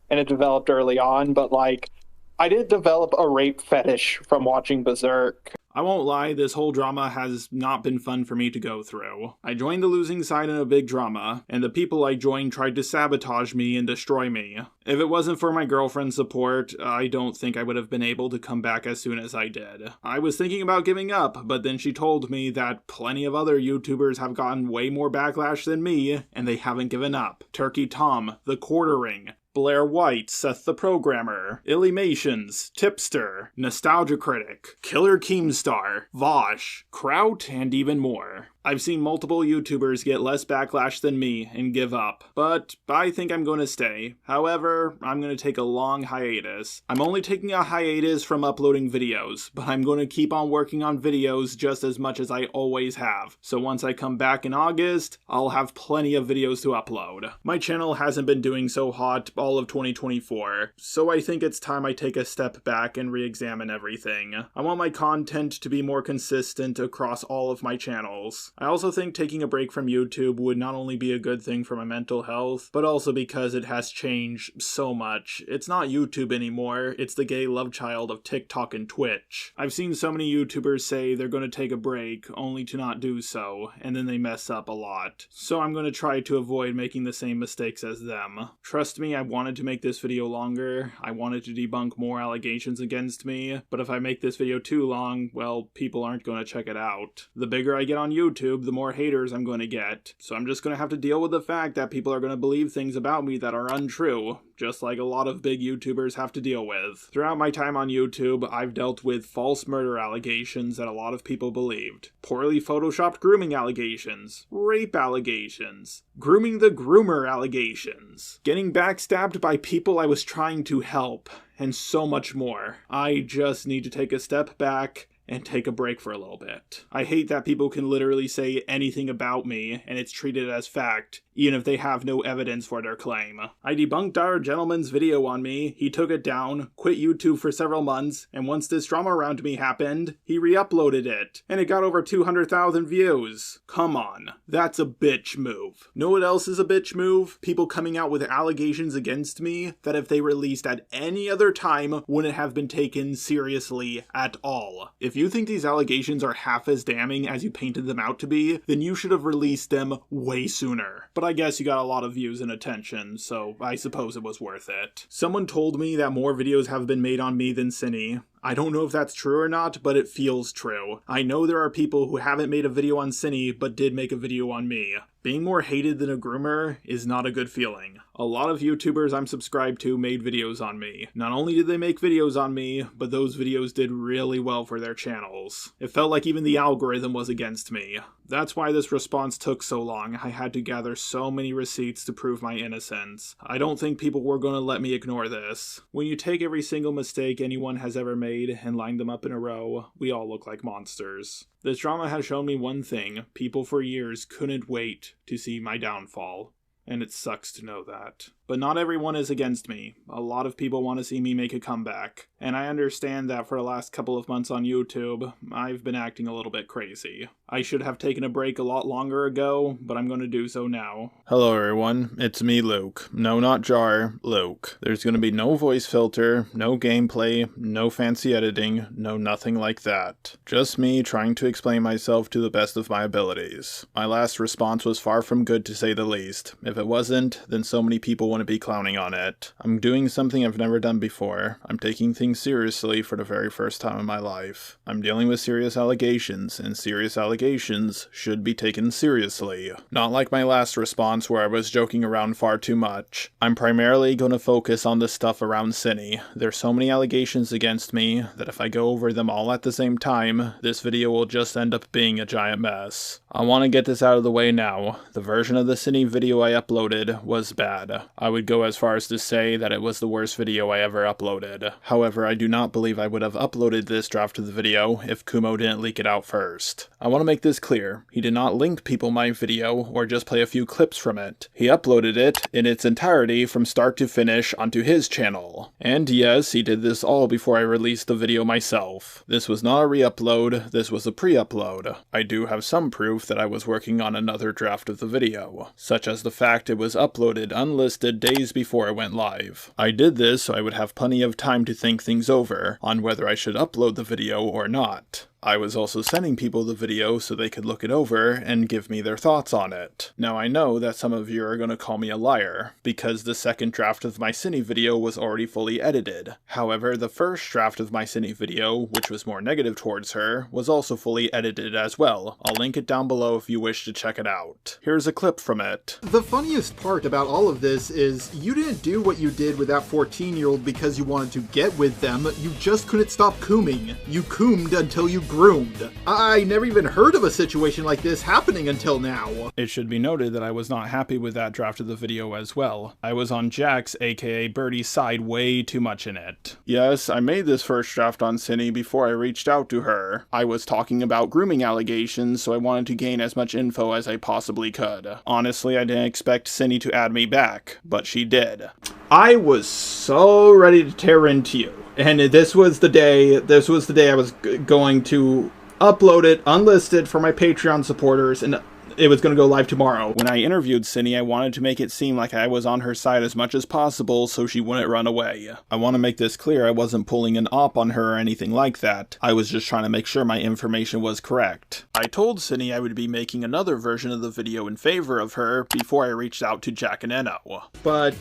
and it developed early on. But like, I didn't develop a rape fetish from watching Berserk. I won't lie, this whole drama has not been fun for me to go through. I joined the losing side in a big drama, and the people I joined tried to sabotage me and destroy me. If it wasn't for my girlfriend's support, I don't think I would have been able to come back as soon as I did. I was thinking about giving up, but then she told me that plenty of other YouTubers have gotten way more backlash than me, and they haven't given up. Turkey Tom, The Quartering, Blair White, Seth the Programmer, Illuminations, Tipster, Nostalgia Critic, Killer Keemstar, Vosh, Kraut, and even more. I've seen multiple YouTubers get less backlash than me and give up, but I think I'm going to stay. However, I'm going to take a long hiatus. I'm only taking a hiatus from uploading videos, but I'm going to keep on working on videos just as much as I always have. So once I come back in August, I'll have plenty of videos to upload. My channel hasn't been doing so hot all of 2024, so I think it's time I take a step back and re-examine everything. I want my content to be more consistent across all of my channels. I also think taking a break from YouTube would not only be a good thing for my mental health, but also because it has changed so much. It's not YouTube anymore, it's the gay love child of TikTok and Twitch. I've seen so many YouTubers say they're going to take a break, only to not do so, and then they mess up a lot. So I'm going to try to avoid making the same mistakes as them. Trust me, I wanted to make this video longer, I wanted to debunk more allegations against me, but if I make this video too long, well, people aren't going to check it out. The bigger I get on YouTube, the more haters I'm going to get. So I'm just going to have to deal with the fact that people are going to believe things about me that are untrue, just like a lot of big YouTubers have to deal with. Throughout my time on YouTube, I've dealt with false murder allegations that a lot of people believed, poorly photoshopped grooming allegations, rape allegations, grooming the groomer allegations, getting backstabbed by people I was trying to help, and so much more. I just need to take a step back and take a break for a little bit. I hate that people can literally say anything about me and it's treated as fact, even if they have no evidence for their claim. I debunked our gentleman's video on me, he took it down, quit YouTube for several months, and once this drama around me happened, he re-uploaded it, and it got over 200,000 views. Come on, that's a bitch move. Know what else is a bitch move? People coming out with allegations against me that if they released at any other time wouldn't have been taken seriously at all. If you think these allegations are half as damning as you painted them out to be, then you should have released them way sooner. But I guess you got a lot of views and attention, so I suppose it was worth it. Someone told me that more videos have been made on me than Cinny. I don't know if that's true or not, but it feels true. I know there are people who haven't made a video on Cinny, but did make a video on me. Being more hated than a groomer is not a good feeling. A lot of YouTubers I'm subscribed to made videos on me. Not only did they make videos on me, but those videos did really well for their channels. It felt like even the algorithm was against me. That's why this response took so long. I had to gather so many receipts to prove my innocence. I don't think people were going to let me ignore this. When you take every single mistake anyone has ever made and line them up in a row, we all look like monsters. This drama has shown me one thing. People for years couldn't wait to see my downfall. And it sucks to know that. But not everyone is against me. A lot of people want to see me make a comeback. And I understand that for the last couple of months on YouTube, I've been acting a little bit crazy. I should have taken a break a lot longer ago, but I'm going to do so now. Hello everyone, it's me Luke. No, not Jar, Luke. There's going to be no voice filter, no gameplay, no fancy editing, no nothing like that. Just me trying to explain myself to the best of my abilities. My last response was far from good to say the least. If it wasn't, then so many people wouldn't be clowning on it. I'm doing something I've never done before. I'm taking things seriously for the very first time in my life. I'm dealing with serious allegations, and serious allegations should be taken seriously. Not like my last response where I was joking around far too much. I'm primarily going to focus on the stuff around Cinny. There's so many allegations against me that if I go over them all at the same time, this video will just end up being a giant mess. I want to get this out of the way now. The version of the Cinny video I uploaded was bad. I would go as far as to say that it was the worst video I ever uploaded. However, I do not believe I would have uploaded this draft of the video if Kumo didn't leak it out first. I want to make this clear. He did not link people my video or just play a few clips from it. He uploaded it in its entirety from start to finish onto his channel. And yes, he did this all before I released the video myself. This was not a re-upload, this was a pre-upload. I do have some proof that I was working on another draft of the video, such as the fact it was uploaded unlisted days before it went live. I did this so I would have plenty of time to think things over on whether I should upload the video or not. I was also sending people the video so they could look it over and give me their thoughts on it. Now I know that some of you are going to call me a liar, because the second draft of my Cinny video was already fully edited. However, the first draft of my Cinny video, which was more negative towards her, was also fully edited as well. I'll link it down below if you wish to check it out. Here's a clip from it. The funniest part about all of this is you didn't do what you did with that 14-year-old because you wanted to get with them, you just couldn't stop cooming. You coomed until you groomed. I never even heard of a situation like this happening until now. It should be noted that I was not happy with that draft of the video as well. I was on Jack's aka Birdie's side way too much in it. Yes, I made this first draft on Cinny before I reached out to her. I was talking about grooming allegations, so I wanted to gain as much info as I possibly could. Honestly, I didn't expect Cinny to add me back, but she did. I was so ready to tear into you. And this was the day I was going to upload it unlisted for my Patreon supporters, and it was going to go live tomorrow. When I interviewed Cinny, I wanted to make it seem like I was on her side as much as possible so she wouldn't run away. I want to make this clear, I wasn't pulling an op on her or anything like that. I was just trying to make sure my information was correct. I told Cinny I would be making another version of the video in favor of her before I reached out to Jack and Enno. But,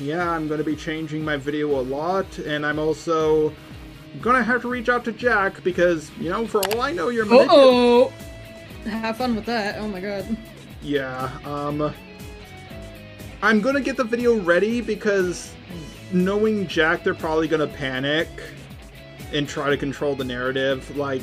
yeah, I'm going to be changing my video a lot, and I'm also gonna have to reach out to Jack because, you know, for all I know, you're Uh-oh! Have fun with that. Oh my god. Yeah, I'm gonna get the video ready because knowing Jack, they're probably gonna panic and try to control the narrative, like...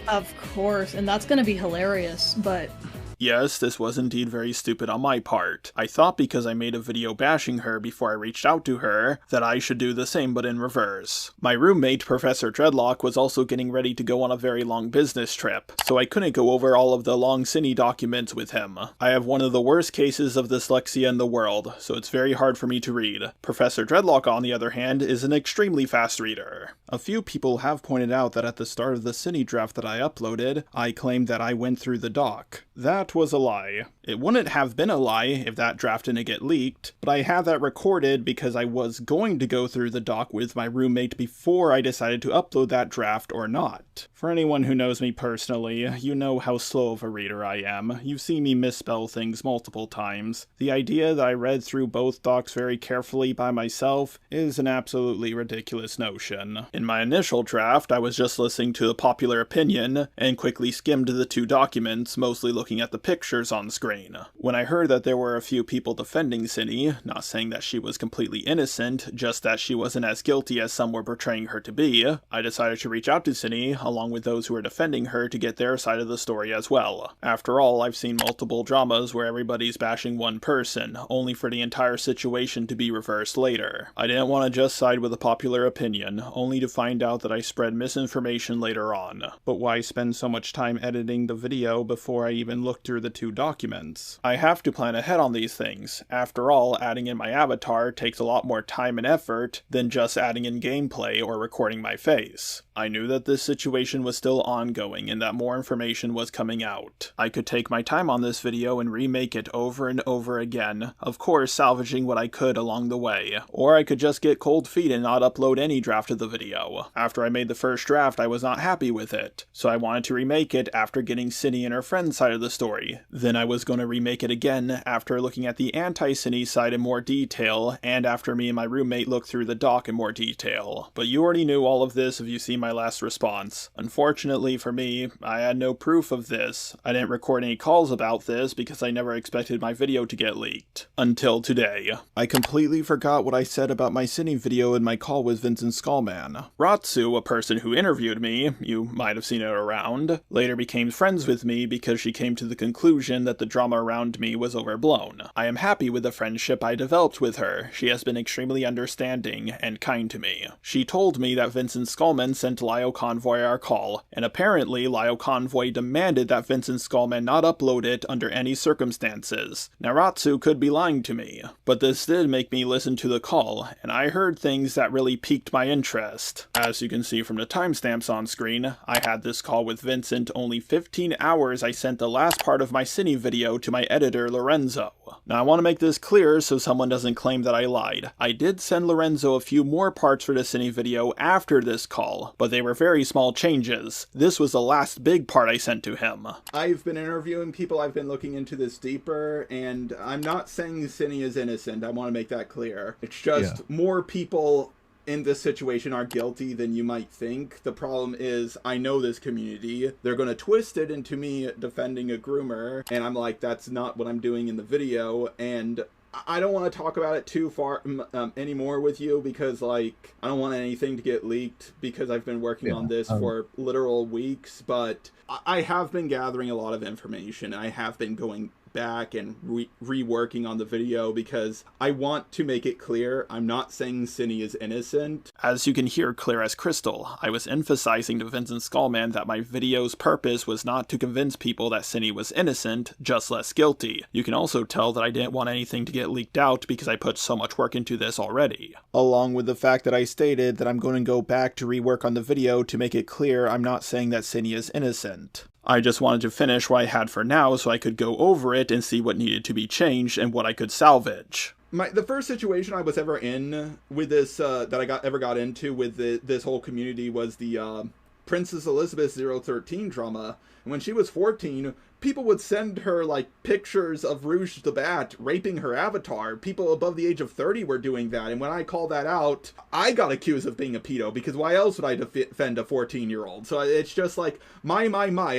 Of course, and that's gonna be hilarious, but... Yes, this was indeed very stupid on my part. I thought because I made a video bashing her before I reached out to her, that I should do the same but in reverse. My roommate, Professor Dreadlock, was also getting ready to go on a very long business trip, so I couldn't go over all of the long Cinny documents with him. I have one of the worst cases of dyslexia in the world, so it's very hard for me to read. Professor Dreadlock, on the other hand, is an extremely fast reader. A few people have pointed out that at the start of the Cinny draft that I uploaded, I claimed that I went through the doc. That was a lie. It wouldn't have been a lie if that draft didn't get leaked, but I have that recorded because I was going to go through the doc with my roommate before I decided to upload that draft or not. For anyone who knows me personally, you know how slow of a reader I am. You've seen me misspell things multiple times. The idea that I read through both docs very carefully by myself is an absolutely ridiculous notion. In In my initial draft, I was just listening to the popular opinion and quickly skimmed the 2 documents, mostly looking at the pictures on screen. When I heard that there were a few people defending Cindy, not saying that she was completely innocent, just that she wasn't as guilty as some were portraying her to be, I decided to reach out to Cindy, along with those who were defending her, to get their side of the story as well. After all, I've seen multiple dramas where everybody's bashing one person, only for the entire situation to be reversed later. I didn't want to just side with the popular opinion, only to find out that I spread misinformation later on. But why spend so much time editing the video before I even looked through the 2 documents? I have to plan ahead on these things. After all, adding in my avatar takes a lot more time and effort than just adding in gameplay or recording my face. I knew that this situation was still ongoing and that more information was coming out. I could take my time on this video and remake it over and over again, of course salvaging what I could along the way, or I could just get cold feet and not upload any draft of the video. After I made the first draft, I was not happy with it, so I wanted to remake it after getting Cindy and her friend's side of the story. Then I was going to remake it again after looking at the anti-Cindy side in more detail, and after me and my roommate looked through the doc in more detail. But you already knew all of this if you see my last response. Unfortunately for me, I had no proof of this. I didn't record any calls about this because I never expected my video to get leaked. Until today. I completely forgot what I said about my Cindy video in my call with Vincent Skullman. Ratsu, a person who interviewed me, you might have seen it around, later became friends with me because she came to the conclusion that the drama around me was overblown. I am happy with the friendship I developed with her. She has been extremely understanding and kind to me. She told me that Vincent Skullman sent Lio Convoy our call, and apparently Lio Convoy demanded that Vincent Skullman not upload it under any circumstances. Now Ratsu could be lying to me, but this did make me listen to the call, and I heard things that really piqued my interest. As you can see from the timestamps on screen, I had this call with Vincent only 15 hours I sent the last part of my Cine video to my editor Lorenzo. Now I want to make this clear so someone doesn't claim that I lied. I did send Lorenzo a few more parts for the Cine video after this call, but they were very small changes. This was the last big part I sent to him. I've been interviewing people, I've been looking into this deeper, and I'm not saying Cine is innocent, I want to make that clear. It's just more people in this situation are guilty than you might think. The problem is, I know this community. They're going to twist it into me defending a groomer, and I'm like, that's not what I'm doing in the video, and I don't want to talk about it too far anymore with you because, like, I don't want anything to get leaked because I've been working on this for literal weeks, but I have been gathering a lot of information. I have been going back and reworking on the video because I want to make it clear I'm not saying Cine is innocent. As you can hear clear as crystal, I was emphasizing to Vincent Skullman that my video's purpose was not to convince people that Cine was innocent, just less guilty. You can also tell that I didn't want anything to get leaked out because I put so much work into this already. Along with the fact that I stated that I'm going to go back to rework on the video to make it clear I'm not saying that Cine is innocent. I just wanted to finish what I had for now so I could go over it and see what needed to be changed and what I could salvage. The first situation I was ever in with this, that I ever got into with this whole community was the Princess Elizabeth 013 drama. And when she was 14, people would send her, like, pictures of Rouge the Bat raping her avatar. People above the age of 30 were doing that, and when I called that out, I got accused of being a pedo, because why else would I defend a 14-year-old? So it's just like, my,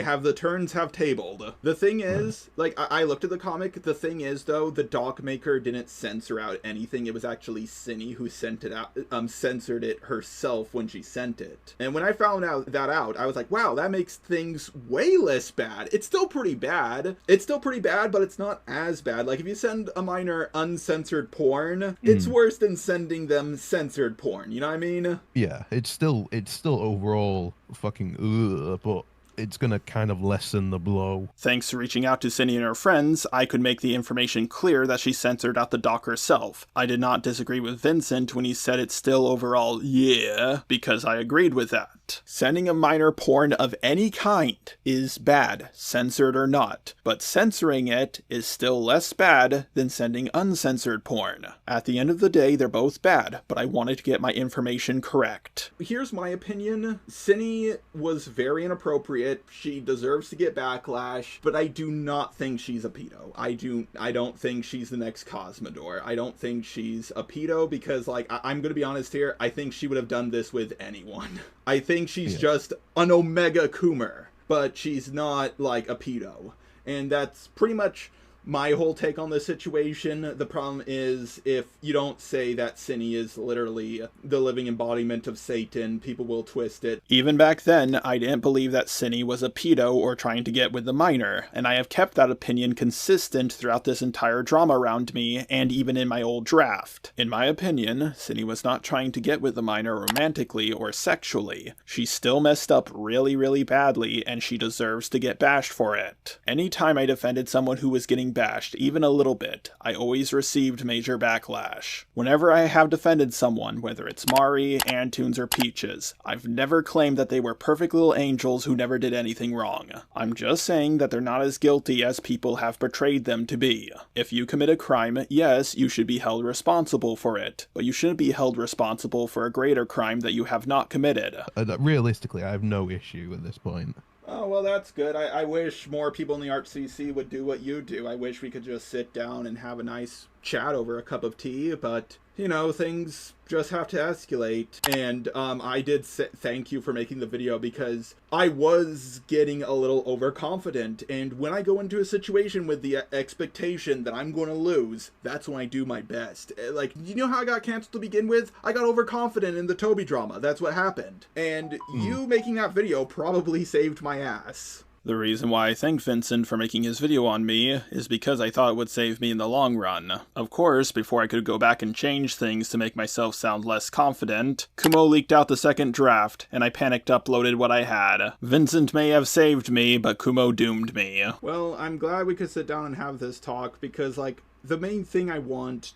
have the turns have tabled. The thing is, like, I looked at the comic, the thing is, though, the doc maker didn't censor out anything. It was actually Cine who sent it out, censored it herself when she sent it. And when I found that out, I was like, wow, that makes things way less bad. It's still pretty bad. It's still pretty bad, but it's not as bad. Like, if you send a minor uncensored porn, it's worse than sending them censored porn. You know what I mean? Yeah, it's still overall fucking but it's gonna kind of lessen the blow. Thanks to reaching out to Cindy and her friends, I could make the information clear that she censored out the doc herself. I did not disagree with Vincent when he said it's still overall, yeah, because I agreed with that. it. Sending a minor porn of any kind is bad, censored or not, but censoring it is still less bad than sending uncensored porn. At the end of the day, they're both bad, but I wanted to get my information correct. Here's my opinion. Cinny was very inappropriate. She deserves to get backlash, but I do not think she's a pedo. I don't think she's the next Cosmodor. I don't think she's a pedo because, like, I'm gonna be honest here, I think she would have done this with anyone. I think she's just an Omega Coomer, but she's not, like, a pedo. And that's pretty much my whole take on this situation. The problem is, if you don't say that Cinny is literally the living embodiment of Satan, people will twist it. Even back then, I didn't believe that Cinny was a pedo or trying to get with the minor, and I have kept that opinion consistent throughout this entire drama around me, and even in my old draft. In my opinion, Cinny was not trying to get with the minor romantically or sexually. She still messed up really, really badly, and she deserves to get bashed for it. Anytime I defended someone who was getting bashed, even a little bit, I always received major backlash. Whenever I have defended someone, whether it's Mari, Antunes, or Peaches, I've never claimed that they were perfect little angels who never did anything wrong. I'm just saying that they're not as guilty as people have portrayed them to be. If you commit a crime, yes, you should be held responsible for it, but you shouldn't be held responsible for a greater crime that you have not committed. Realistically, I have no issue at this point. Oh, well, that's good. I wish more people in the ArtCC would do what you do. I wish we could just sit down and have a nice chat over a cup of tea, but, you know, things just have to escalate. And I did thank you for making the video because I was getting a little overconfident, and when I go into a situation with the expectation that I'm going to lose, that's when I do my best. Like, you know how I got canceled to begin with? I got overconfident in the Toby drama. That's what happened. And you making that video probably saved my ass. The reason why I thanked Vincent for making his video on me is because I thought it would save me in the long run. Of course, before I could go back and change things to make myself sound less confident, Kumo leaked out the second draft, and I panicked uploaded what I had. Vincent may have saved me, but Kumo doomed me. Well, I'm glad we could sit down and have this talk because, like, the main thing I want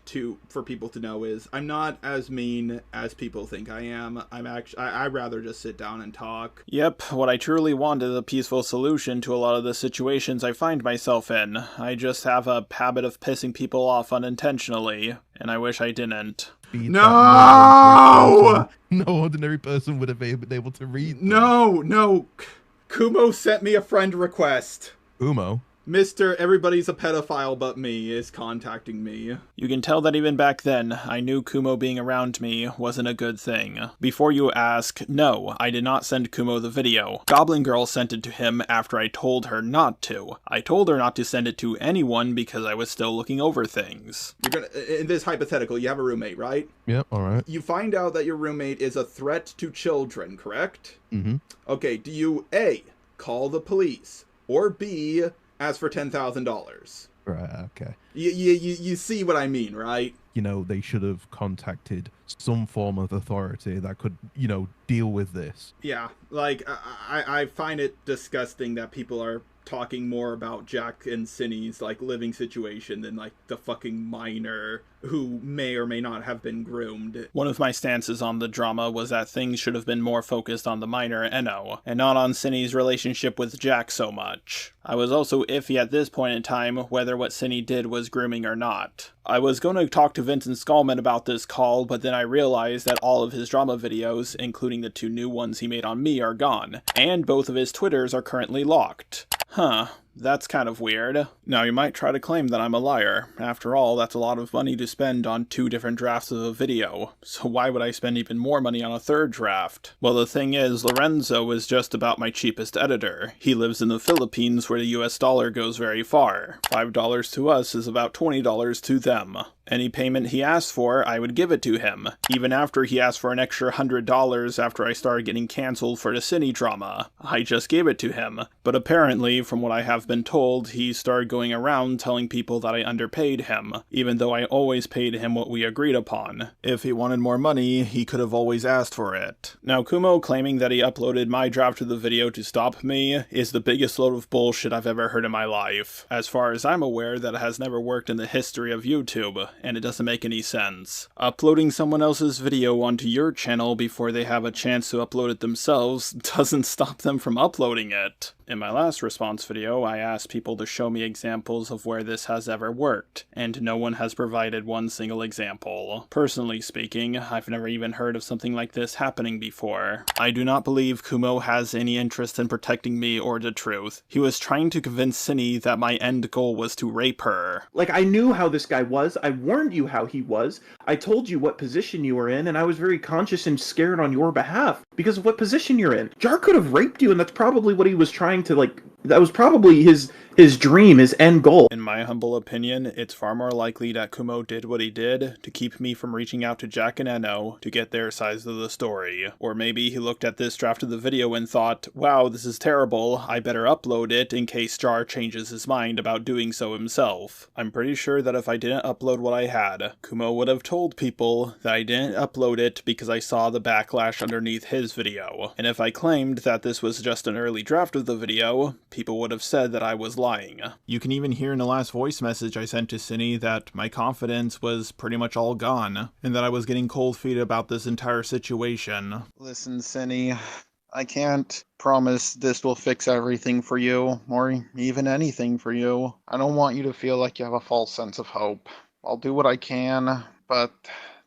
for people to know is I'm not as mean as people think I am. I'd rather just sit down and talk. Yep, what I truly want is a peaceful solution to a lot of the situations I find myself in. I just have a habit of pissing people off unintentionally, and I wish I didn't. No! No ordinary person would have been able to read them. No. Kumo sent me a friend request. Kumo? Mr. Everybody's a pedophile but me is contacting me. You can tell that even back then, I knew Kumo being around me wasn't a good thing. Before you ask, no, I did not send Kumo the video. Goblin Girl sent it to him after I told her not to. I told her not to send it to anyone because I was still looking over things. In this hypothetical, you have a roommate, right? Yep, alright. You find out that your roommate is a threat to children, correct? Mm-hmm. Okay, do you A, call the police, or B, ask for $10,000? Right, okay. You see what I mean, right? You know, they should have contacted some form of authority that could, you know, deal with this. Yeah, like, I find it disgusting that people are talking more about Jack and Cinny's, like, living situation than, like, the fucking minor who may or may not have been groomed. One of my stances on the drama was that things should have been more focused on the minor Enno, and not on Cinny's relationship with Jack so much. I was also iffy at this point in time whether what Cinny did was grooming or not. I was going to talk to Vincent Skalman about this call, but then I realized that all of his drama videos, including the 2 new ones he made on me, are gone, and both of his Twitters are currently locked. Huh. That's kind of weird. Now, you might try to claim that I'm a liar. After all, that's a lot of money to spend on 2 different drafts of a video. So why would I spend even more money on a 3rd draft? Well, the thing is, Lorenzo is just about my cheapest editor. He lives in the Philippines where the US dollar goes very far. $5 to us is about $20 to them. Any payment he asked for, I would give it to him, even after he asked for an extra $100 after I started getting cancelled for the Cinny drama. I just gave it to him. But apparently, from what I have have been told, he started going around telling people that I underpaid him, even though I always paid him what we agreed upon. If he wanted more money, he could have always asked for it. Now, Kumo claiming that he uploaded my draft of the video to stop me is the biggest load of bullshit I've ever heard in my life. As far as I'm aware, that has never worked in the history of YouTube, and it doesn't make any sense. Uploading someone else's video onto your channel before they have a chance to upload it themselves doesn't stop them from uploading it. In my last response video, I asked people to show me examples of where this has ever worked, and no one has provided one single example. Personally speaking, I've never even heard of something like this happening before. I do not believe Kumo has any interest in protecting me or the truth. He was trying to convince Cindy that my end goal was to rape her. Like, I knew how this guy was. I warned you how he was. I told you what position you were in, and I was very conscious and scared on your behalf because of what position you're in. Jar could have raped you, and that's probably what he was trying to, like, that was probably his dream, his end goal. In my humble opinion, it's far more likely that Kumo did what he did to keep me from reaching out to Jack and Enno to get their sides of the story. Or maybe he looked at this draft of the video and thought, wow, this is terrible, I better upload it in case Jar changes his mind about doing so himself. I'm pretty sure that if I didn't upload what I had, Kumo would have told people that I didn't upload it because I saw the backlash underneath his video. And if I claimed that this was just an early draft of the video, people would have said that I was lying. You can even hear in the last voice message I sent to Cindy that my confidence was pretty much all gone, and that I was getting cold feet about this entire situation. Listen, Cindy, I can't promise this will fix everything for you, or even anything for you. I don't want you to feel like you have a false sense of hope. I'll do what I can, but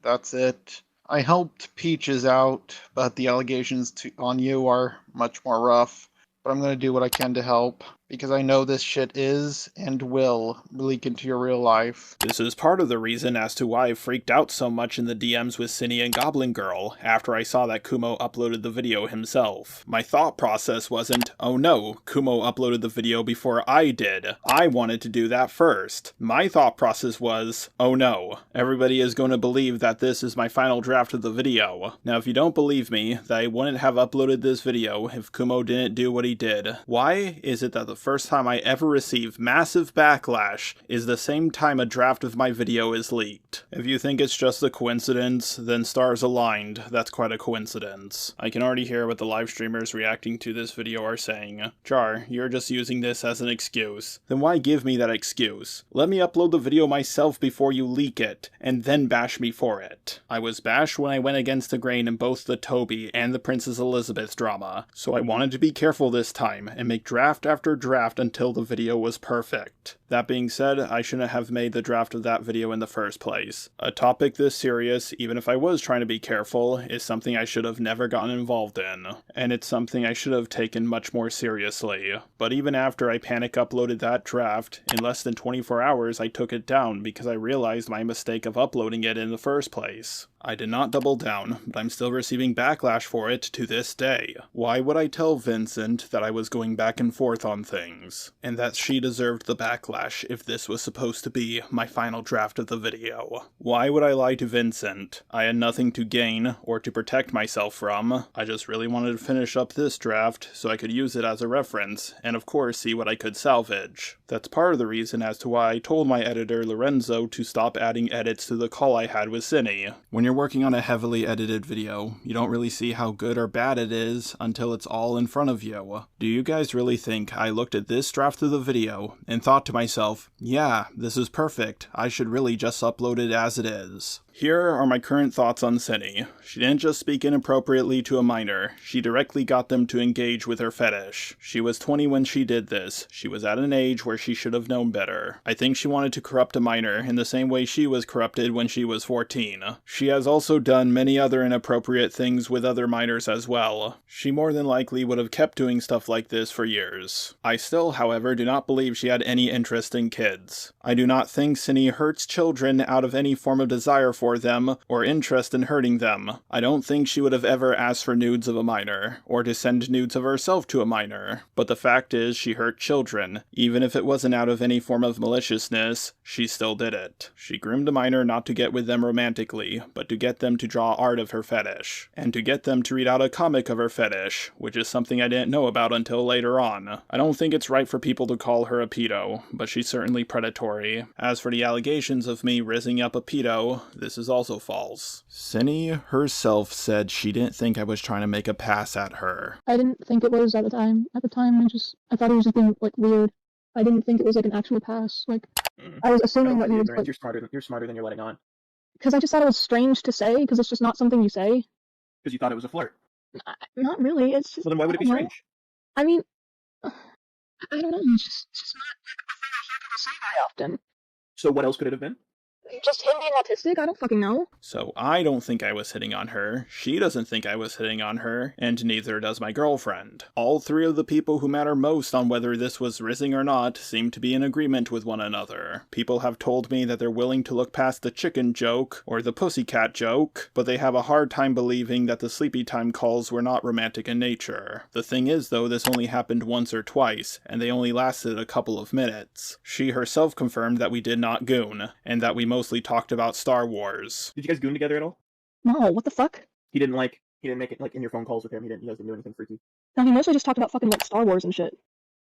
that's it. I helped Peaches out, but the allegations on you are much more rough. But I'm going to do what I can to help, because I know this shit is and will leak into your real life. This is part of the reason as to why I freaked out so much in the DMs with Cindy and Goblin Girl after I saw that Kumo uploaded the video himself. My thought process wasn't, oh no, Kumo uploaded the video before I did. I wanted to do that first. My thought process was, oh no, everybody is going to believe that this is my final draft of the video. Now if you don't believe me that I wouldn't have uploaded this video if Kumo didn't do what he did, why is it that the first time I ever receive massive backlash is the same time a draft of my video is leaked? If you think it's just a coincidence, then stars aligned. That's quite a coincidence. I can already hear what the live streamers reacting to this video are saying. Jar, you're just using this as an excuse. Then why give me that excuse? Let me upload the video myself before you leak it, and then bash me for it. I was bashed when I went against the grain in both the Toby and the Princess Elizabeth drama, so I wanted to be careful this time and make draft after draft until the video was perfect. That being said, I shouldn't have made the draft of that video in the first place. A topic this serious, even if I was trying to be careful, is something I should have never gotten involved in, and it's something I should have taken much more seriously. But even after I panic uploaded that draft, in less than 24 hours I took it down because I realized my mistake of uploading it in the first place. I did not double down, but I'm still receiving backlash for it to this day. Why would I tell Vincent that I was going back and forth on things, and that she deserved the backlash if this was supposed to be my final draft of the video? Why would I lie to Vincent? I had nothing to gain or to protect myself from. I just really wanted to finish up this draft so I could use it as a reference, and of course see what I could salvage. That's part of the reason as to why I told my editor Lorenzo to stop adding edits to the call I had with Cindy. When you're working on a heavily edited video, you don't really see how good or bad it is until it's all in front of you. Do you guys really think I looked at this draft of the video and thought to myself, yeah, this is perfect, I should really just upload it as it is? Here are my current thoughts on Cindy. She didn't just speak inappropriately to a minor, she directly got them to engage with her fetish. She was 20 when she did this. She was at an age where she should have known better. I think she wanted to corrupt a minor in the same way she was corrupted when she was 14. She has also done many other inappropriate things with other minors as well. She more than likely would have kept doing stuff like this for years. I still, however, do not believe she had any interest in kids. I do not think Cindy hurts children out of any form of desire for them or interest in hurting them. I don't think she would have ever asked for nudes of a minor, or to send nudes of herself to a minor. But the fact is, she hurt children. Even if it wasn't out of any form of maliciousness, she still did it. She groomed a minor not to get with them romantically, but to get them to draw art of her fetish, and to get them to read out a comic of her fetish, which is something I didn't know about until later on. I don't think it's right for people to call her a pedo, but she's certainly predatory. As for the allegations of me rizzing up a pedo, this is also false. Cindy herself said she didn't think I was trying to make a pass at her. I didn't think it was at the time. At the time, I thought he was just being, like, weird. I didn't think it was, like, an actual pass. Like, I was assuming that he was, like... You're smarter than you're letting on. Because I just thought it was strange to say, because it's just not something you say. Because you thought it was a flirt. Not really, it's just... Well, then why would it be strange? I mean... I don't know, it's just not a thing I hear people say very often. So what else could it have been? Just him being autistic? I don't fucking know. So I don't think I was hitting on her, she doesn't think I was hitting on her, and neither does my girlfriend. All three of the people who matter most on whether this was rizzing or not seem to be in agreement with one another. People have told me that they're willing to look past the chicken joke, or the pussycat joke, but they have a hard time believing that the sleepy time calls were not romantic in nature. The thing is though, this only happened once or twice, and they only lasted a couple of minutes. She herself confirmed that we did not goon, and that we mostly talked about Star Wars. Did you guys goon together at all? No, what the fuck? He didn't make it, like, in your phone calls with him, you guys didn't do anything freaky? No, he mostly just talked about fucking, like, Star Wars and shit.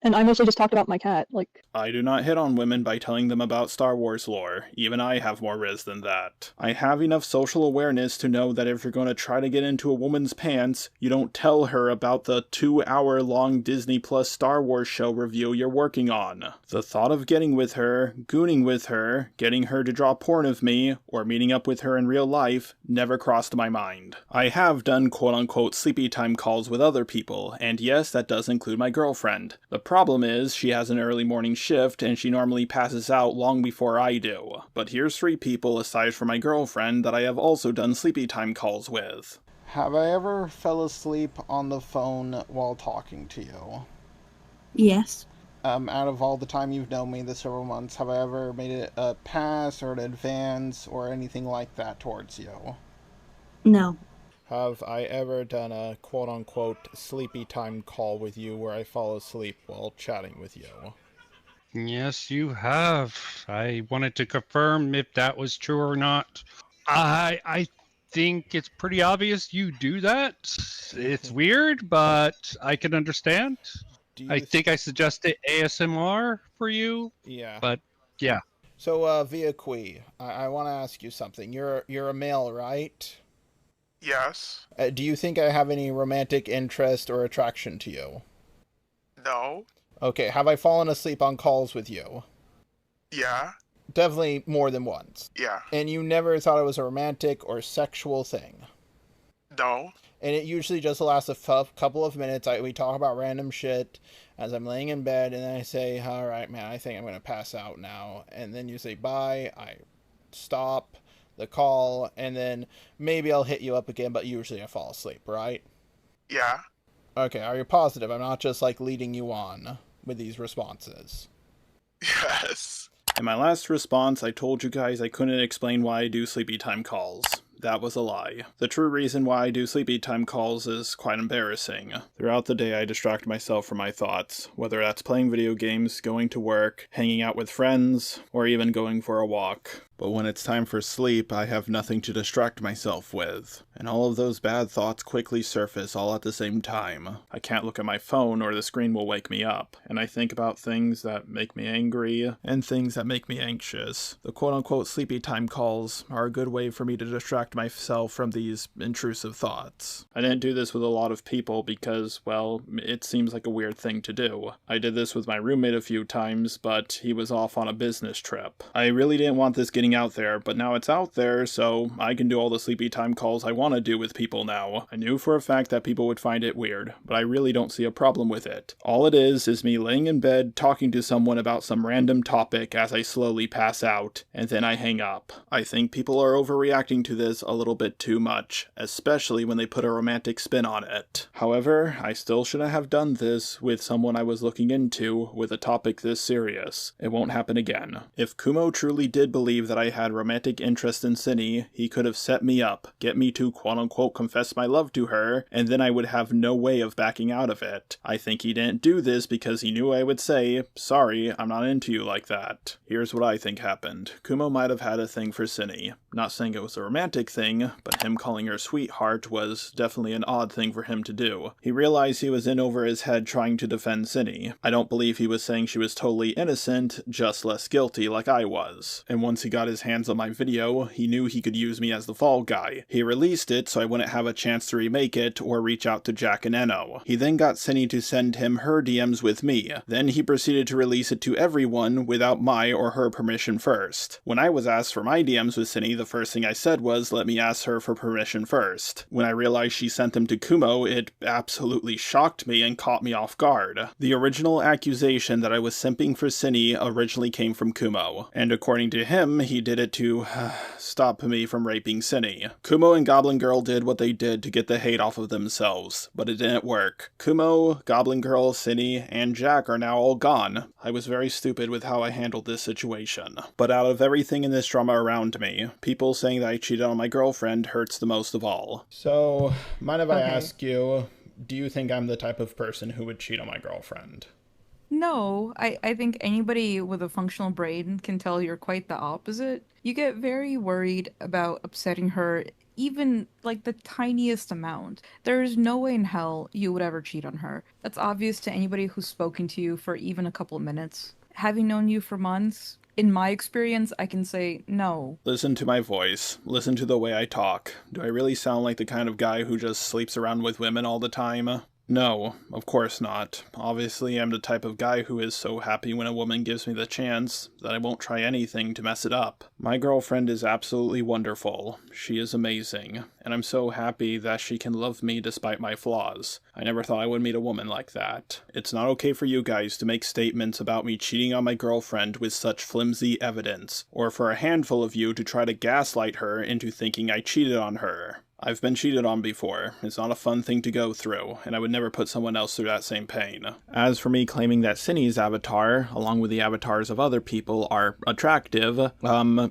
And I mostly just talked about my cat, like... I do not hit on women by telling them about Star Wars lore. Even I have more riz than that. I have enough social awareness to know that if you're going to try to get into a woman's pants, you don't tell her about the 2-hour-long Disney Plus Star Wars show review you're working on. The thought of getting with her, gooning with her, getting her to draw porn of me, or meeting up with her in real life never crossed my mind. I have done quote-unquote sleepy time calls with other people, and yes, that does include my girlfriend. The problem is, she has an early morning shift and she normally passes out long before I do. But here's 3 people aside from my girlfriend that I have also done sleepy time calls with. Have I ever fell asleep on the phone while talking to you? Yes. Out of all the time you've known me, the several months, have I ever made it a pass or an advance or anything like that towards you? No. Have I ever done a quote-unquote sleepy time call with you where I fall asleep while chatting with you? Yes, you have. I wanted to confirm if that was true or not. I think it's pretty obvious you do that. It's weird, but I can understand. I think I suggested ASMR for you. Yeah. But, yeah. So, Via Kui, I want to ask you something. You're a male, right? Yes. Do you think I have any romantic interest or attraction to you? No. Okay, have I fallen asleep on calls with you? Yeah. Definitely more than once. Yeah. And you never thought it was a romantic or sexual thing? No. And it usually just lasts a couple of minutes. We talk about random shit as I'm laying in bed, and then I say, all right, man, I think I'm going to pass out now. And then you say bye, I stop the call, and then maybe I'll hit you up again, but usually I fall asleep, right? Yeah. Okay, are you positive I'm not just, like, leading you on with these responses? Yes. In my last response, I told you guys I couldn't explain why I do sleepy time calls. That was a lie. The true reason why I do sleepy time calls is quite embarrassing. Throughout the day I distract myself from my thoughts, whether that's playing video games, going to work, hanging out with friends, or even going for a walk. But when it's time for sleep, I have nothing to distract myself with, and all of those bad thoughts quickly surface all at the same time. I can't look at my phone or the screen will wake me up, and I think about things that make me angry and things that make me anxious. The quote-unquote sleepy time calls are a good way for me to distract myself from these intrusive thoughts. I didn't do this with a lot of people because, well, it seems like a weird thing to do. I did this with my roommate a few times, but he was off on a business trip. I really didn't want this getting out there, but now it's out there, so I can do all the sleepy time calls I want to do with people now. I knew for a fact that people would find it weird, but I really don't see a problem with it. All it is me laying in bed talking to someone about some random topic as I slowly pass out, and then I hang up. I think people are overreacting to this a little bit too much, especially when they put a romantic spin on it. However, I still shouldn't have done this with someone I was looking into with a topic this serious. It won't happen again. If Kumo truly did believe that that I had romantic interest in Cindy, he could have set me up, get me to quote-unquote confess my love to her, and then I would have no way of backing out of it. I think he didn't do this because he knew I would say, sorry, I'm not into you like that. Here's what I think happened. Kumo might have had a thing for Cindy. Not saying it was a romantic thing, but him calling her sweetheart was definitely an odd thing for him to do. He realized he was in over his head trying to defend Cindy. I don't believe he was saying she was totally innocent, just less guilty like I was. And once he got his hands on my video, he knew he could use me as the fall guy. He released it so I wouldn't have a chance to remake it or reach out to Jack and Enno. He then got Cindy to send him her DMs with me. Then he proceeded to release it to everyone without my or her permission first. When I was asked for my DMs with Cindy, the first thing I said was, let me ask her for permission first. When I realized she sent them to Kumo, it absolutely shocked me and caught me off guard. The original accusation that I was simping for Cindy originally came from Kumo, and according to him, he did it to stop me from raping Cindy. Kumo and Goblin Girl did what they did to get the hate off of themselves, but it didn't work. Kumo, Goblin Girl, Cindy, and Jack are now all gone. I was very stupid with how I handled this situation. But out of everything in this drama around me, people saying that I cheated on my girlfriend hurts the most of all. So, mind if I ask you, do you think I'm the type of person who would cheat on my girlfriend? No, I think anybody with a functional brain can tell you're quite the opposite. You get very worried about upsetting her, even like the tiniest amount. There's no way in hell you would ever cheat on her. That's obvious to anybody who's spoken to you for even a couple of minutes. Having known you for months, in my experience, I can say no. Listen to my voice. Listen to the way I talk. Do I really sound like the kind of guy who just sleeps around with women all the time? No, of course not. Obviously, I'm the type of guy who is so happy when a woman gives me the chance that I won't try anything to mess it up. My girlfriend is absolutely wonderful. She is amazing, and I'm so happy that she can love me despite my flaws. I never thought I would meet a woman like that. It's not okay for you guys to make statements about me cheating on my girlfriend with such flimsy evidence, or for a handful of you to try to gaslight her into thinking I cheated on her. I've been cheated on before. It's not a fun thing to go through, and I would never put someone else through that same pain. As for me claiming that Cindy's avatar, along with the avatars of other people, are attractive,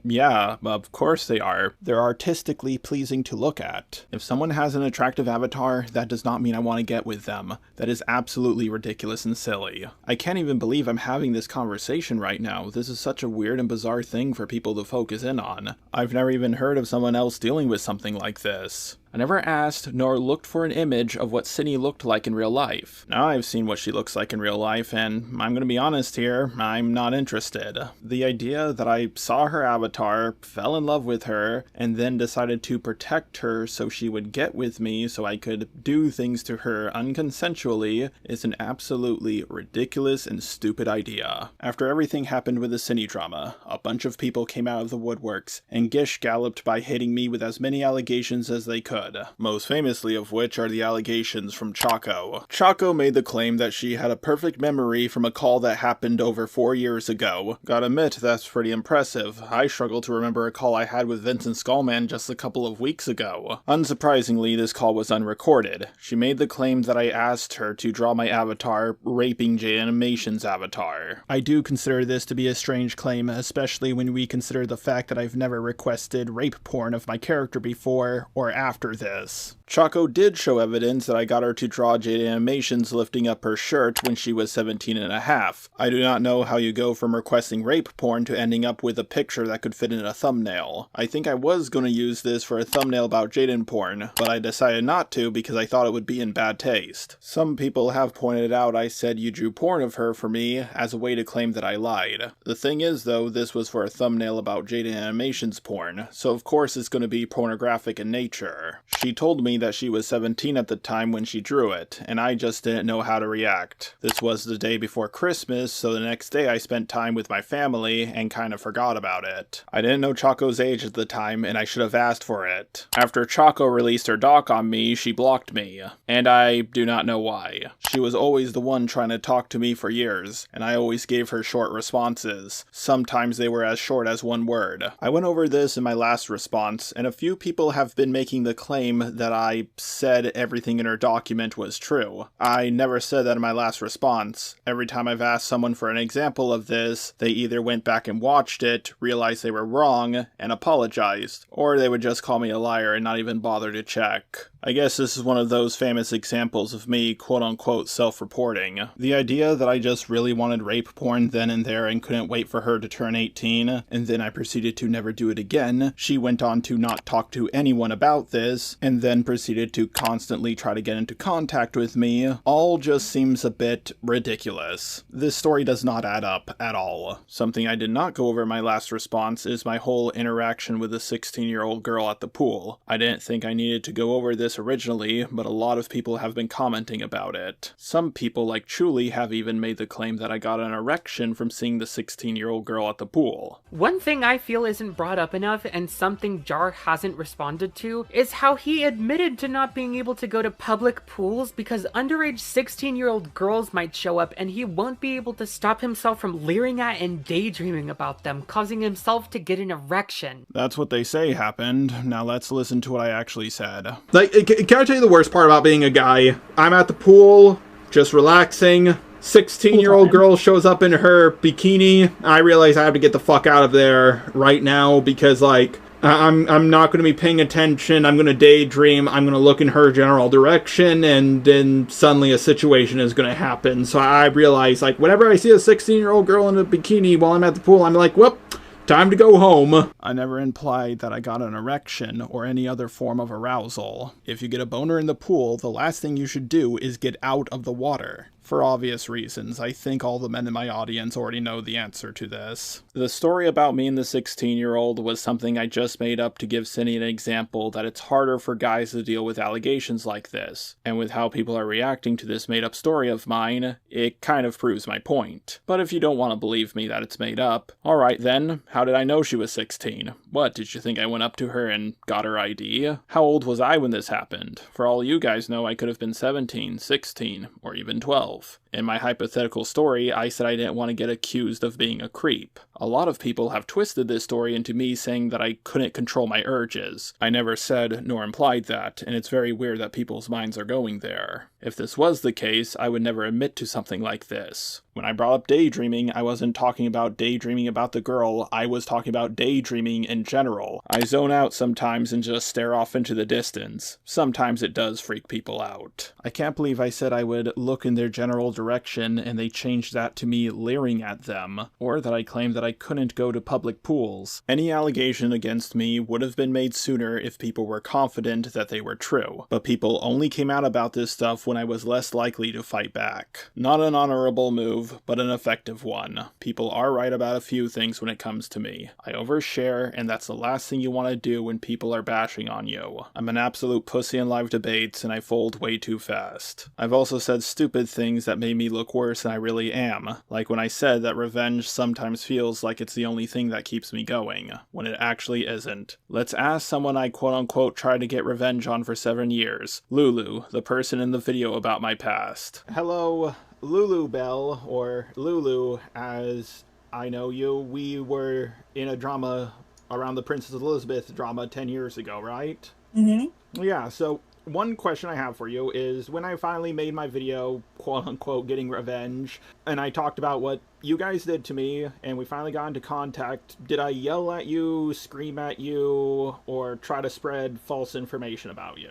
yeah, of course they are. They're artistically pleasing to look at. If someone has an attractive avatar, that does not mean I want to get with them. That is absolutely ridiculous and silly. I can't even believe I'm having this conversation right now. This is such a weird and bizarre thing for people to focus in on. I've never even heard of someone else dealing with something like this. I never asked nor looked for an image of what Cindy looked like in real life. Now I've seen what she looks like in real life, and I'm gonna be honest here, I'm not interested. The idea that I saw her avatar, fell in love with her, and then decided to protect her so she would get with me so I could do things to her unconsensually is an absolutely ridiculous and stupid idea. After everything happened with the Cindy drama, a bunch of people came out of the woodworks, and Gish galloped by hitting me with as many allegations as they could. Most famously of which are the allegations from Chaco. Chaco made the claim that she had a perfect memory from a call that happened over 4 years ago. Gotta admit, that's pretty impressive. I struggle to remember a call I had with Vincent Skullman just a couple of weeks ago. Unsurprisingly, this call was unrecorded. She made the claim that I asked her to draw my avatar, raping J Animation's avatar. I do consider this to be a strange claim, especially when we consider the fact that I've never requested rape porn of my character before or after this. Chaco did show evidence that I got her to draw Jade Animations lifting up her shirt when she was 17 and a half. I do not know how you go from requesting rape porn to ending up with a picture that could fit in a thumbnail. I think I was going to use this for a thumbnail about Jaden porn, but I decided not to because I thought it would be in bad taste. Some people have pointed out I said you drew porn of her for me as a way to claim that I lied. The thing is though, this was for a thumbnail about Jade Animations porn, so of course it's going to be pornographic in nature. She told me that she was 17 at the time when she drew it, and I just didn't know how to react. This was the day before Christmas, so the next day I spent time with my family and kind of forgot about it. I didn't know Chaco's age at the time, and I should have asked for it. After Chaco released her doc on me, she blocked me, and I do not know why. She was always the one trying to talk to me for years, and I always gave her short responses. Sometimes they were as short as one word. I went over this in my last response, and a few people have been making the claim that I said everything in her document was true. I never said that in my last response. Every time I've asked someone for an example of this, they either went back and watched it, realized they were wrong, and apologized, or they would just call me a liar and not even bother to check. I guess this is one of those famous examples of me quote-unquote self-reporting. The idea that I just really wanted rape porn then and there and couldn't wait for her to turn 18, and then I proceeded to never do it again. She went on to not talk to anyone about this, and then proceeded to constantly try to get into contact with me. All just seems a bit ridiculous. This story does not add up at all. Something I did not go over in my last response is my whole interaction with the 16-year-old girl at the pool. I didn't think I needed to go over this originally, but a lot of people have been commenting about it. Some people, like Chuli, have even made the claim that I got an erection from seeing the 16-year-old girl at the pool. One thing I feel isn't brought up enough, and something Jar hasn't responded to, is how he admitted to not being able to go to public pools because underage 16-year-old girls might show up and he won't be able to stop himself from leering at and daydreaming about them, causing himself to get an erection. That's what they say happened. Now let's listen to what I actually said. Like, can I tell you the worst part about being a guy? I'm at the pool, just relaxing. 16-year-old girl shows up in her bikini. I realize I have to get the fuck out of there right now because, like, I'm not going to be paying attention. I'm going to daydream. I'm going to look in her general direction, and then suddenly a situation is going to happen. So I realize, like, whenever I see a 16-year-old girl in a bikini while I'm at the pool, I'm like, whoop. Time to go home. I never implied that I got an erection or any other form of arousal. If you get a boner in the pool, the last thing you should do is get out of the water. For obvious reasons, I think all the men in my audience already know the answer to this. The story about me and the 16-year-old was something I just made up to give Cindy an example that it's harder for guys to deal with allegations like this. And with how people are reacting to this made-up story of mine, it kind of proves my point. But if you don't want to believe me that it's made up, alright then, how did I know she was 16? What, did you think I went up to her and got her ID? How old was I when this happened? For all you guys know, I could have been 17, 16, or even 12. In my hypothetical story, I said I didn't want to get accused of being a creep. A lot of people have twisted this story into me saying that I couldn't control my urges. I never said nor implied that, and it's very weird that people's minds are going there. If this was the case, I would never admit to something like this. When I brought up daydreaming, I wasn't talking about daydreaming about the girl, I was talking about daydreaming in general. I zone out sometimes and just stare off into the distance. Sometimes it does freak people out. I can't believe I said I would look in their general direction and they changed that to me leering at them, or that I claimed that I couldn't go to public pools. Any allegation against me would have been made sooner if people were confident that they were true, but people only came out about this stuff when I was less likely to fight back. Not an honorable move, but an effective one. People are right about a few things when it comes to me. I overshare, and that's the last thing you want to do when people are bashing on you. I'm an absolute pussy in live debates, and I fold way too fast. I've also said stupid things that made me look worse than I really am, like when I said that revenge sometimes feels like it's the only thing that keeps me going, when it actually isn't. Let's ask someone I quote-unquote tried to get revenge on for 7 years. Lulu, the person in the video about my past. Hello, Lulu Bell, or Lulu as I know you. We were in a drama around the Princess Elizabeth drama 10 years ago, right? Mm-hmm. Yeah, so one question I have for you is when I finally made my video, quote-unquote, getting revenge, and I talked about what you guys did to me, and we finally got into contact, did I yell at you, scream at you, or try to spread false information about you?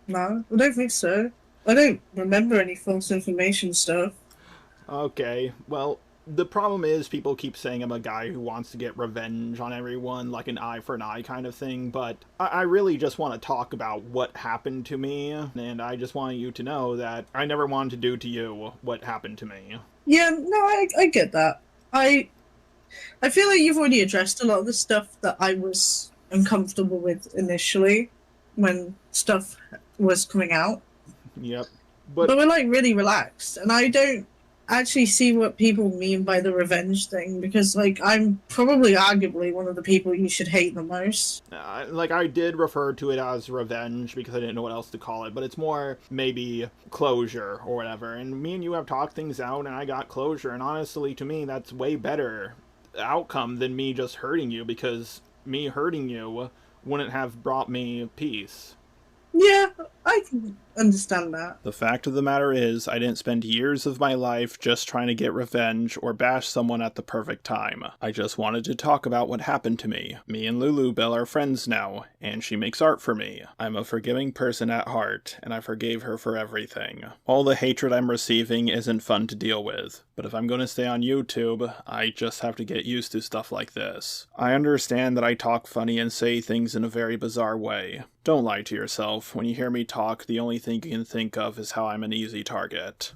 No, I don't think so. I don't remember any false information stuff. Okay, well, the problem is people keep saying I'm a guy who wants to get revenge on everyone, like an eye for an eye kind of thing, but I really just want to talk about what happened to me, and I just want you to know that I never wanted to do to you what happened to me. Yeah, no, I get that. I feel like you've already addressed a lot of the stuff that I was uncomfortable with initially when stuff was coming out. Yep. But we're like really relaxed, and I don't actually see what people mean by the revenge thing, because like I'm probably arguably one of the people you should hate the most. Like I did refer to it as revenge because I didn't know what else to call it, but it's more maybe closure or whatever. And me and you have talked things out, and I got closure, and honestly to me that's way better outcome than me just hurting you, because me hurting you wouldn't have brought me peace. Yeah, I can understand that. The fact of the matter is, I didn't spend years of my life just trying to get revenge or bash someone at the perfect time. I just wanted to talk about what happened to me. Me and Lulu Bell are friends now, and she makes art for me. I'm a forgiving person at heart, and I forgave her for everything. All the hatred I'm receiving isn't fun to deal with, but if I'm going to stay on YouTube, I just have to get used to stuff like this. I understand that I talk funny and say things in a very bizarre way. Don't lie to yourself. When you hear me talk, the only thing you can think of is how I'm an easy target.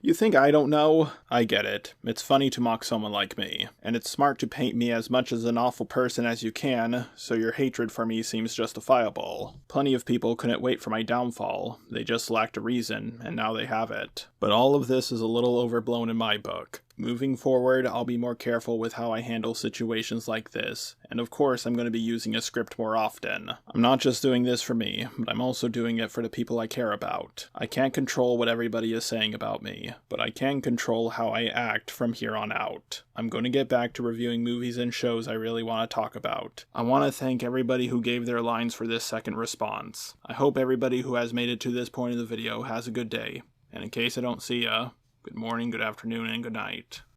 You think I don't know? I get it. It's funny to mock someone like me. And it's smart to paint me as much as an awful person as you can, so your hatred for me seems justifiable. Plenty of people couldn't wait for my downfall. They just lacked a reason, and now they have it. But all of this is a little overblown in my book. Moving forward, I'll be more careful with how I handle situations like this, and of course I'm going to be using a script more often. I'm not just doing this for me, but I'm also doing it for the people I care about. I can't control what everybody is saying about me, but I can control how I act from here on out. I'm going to get back to reviewing movies and shows I really want to talk about. I want to thank everybody who gave their lines for this second response. I hope everybody who has made it to this point of the video has a good day, and in case I don't see ya, good morning, good afternoon, and good night.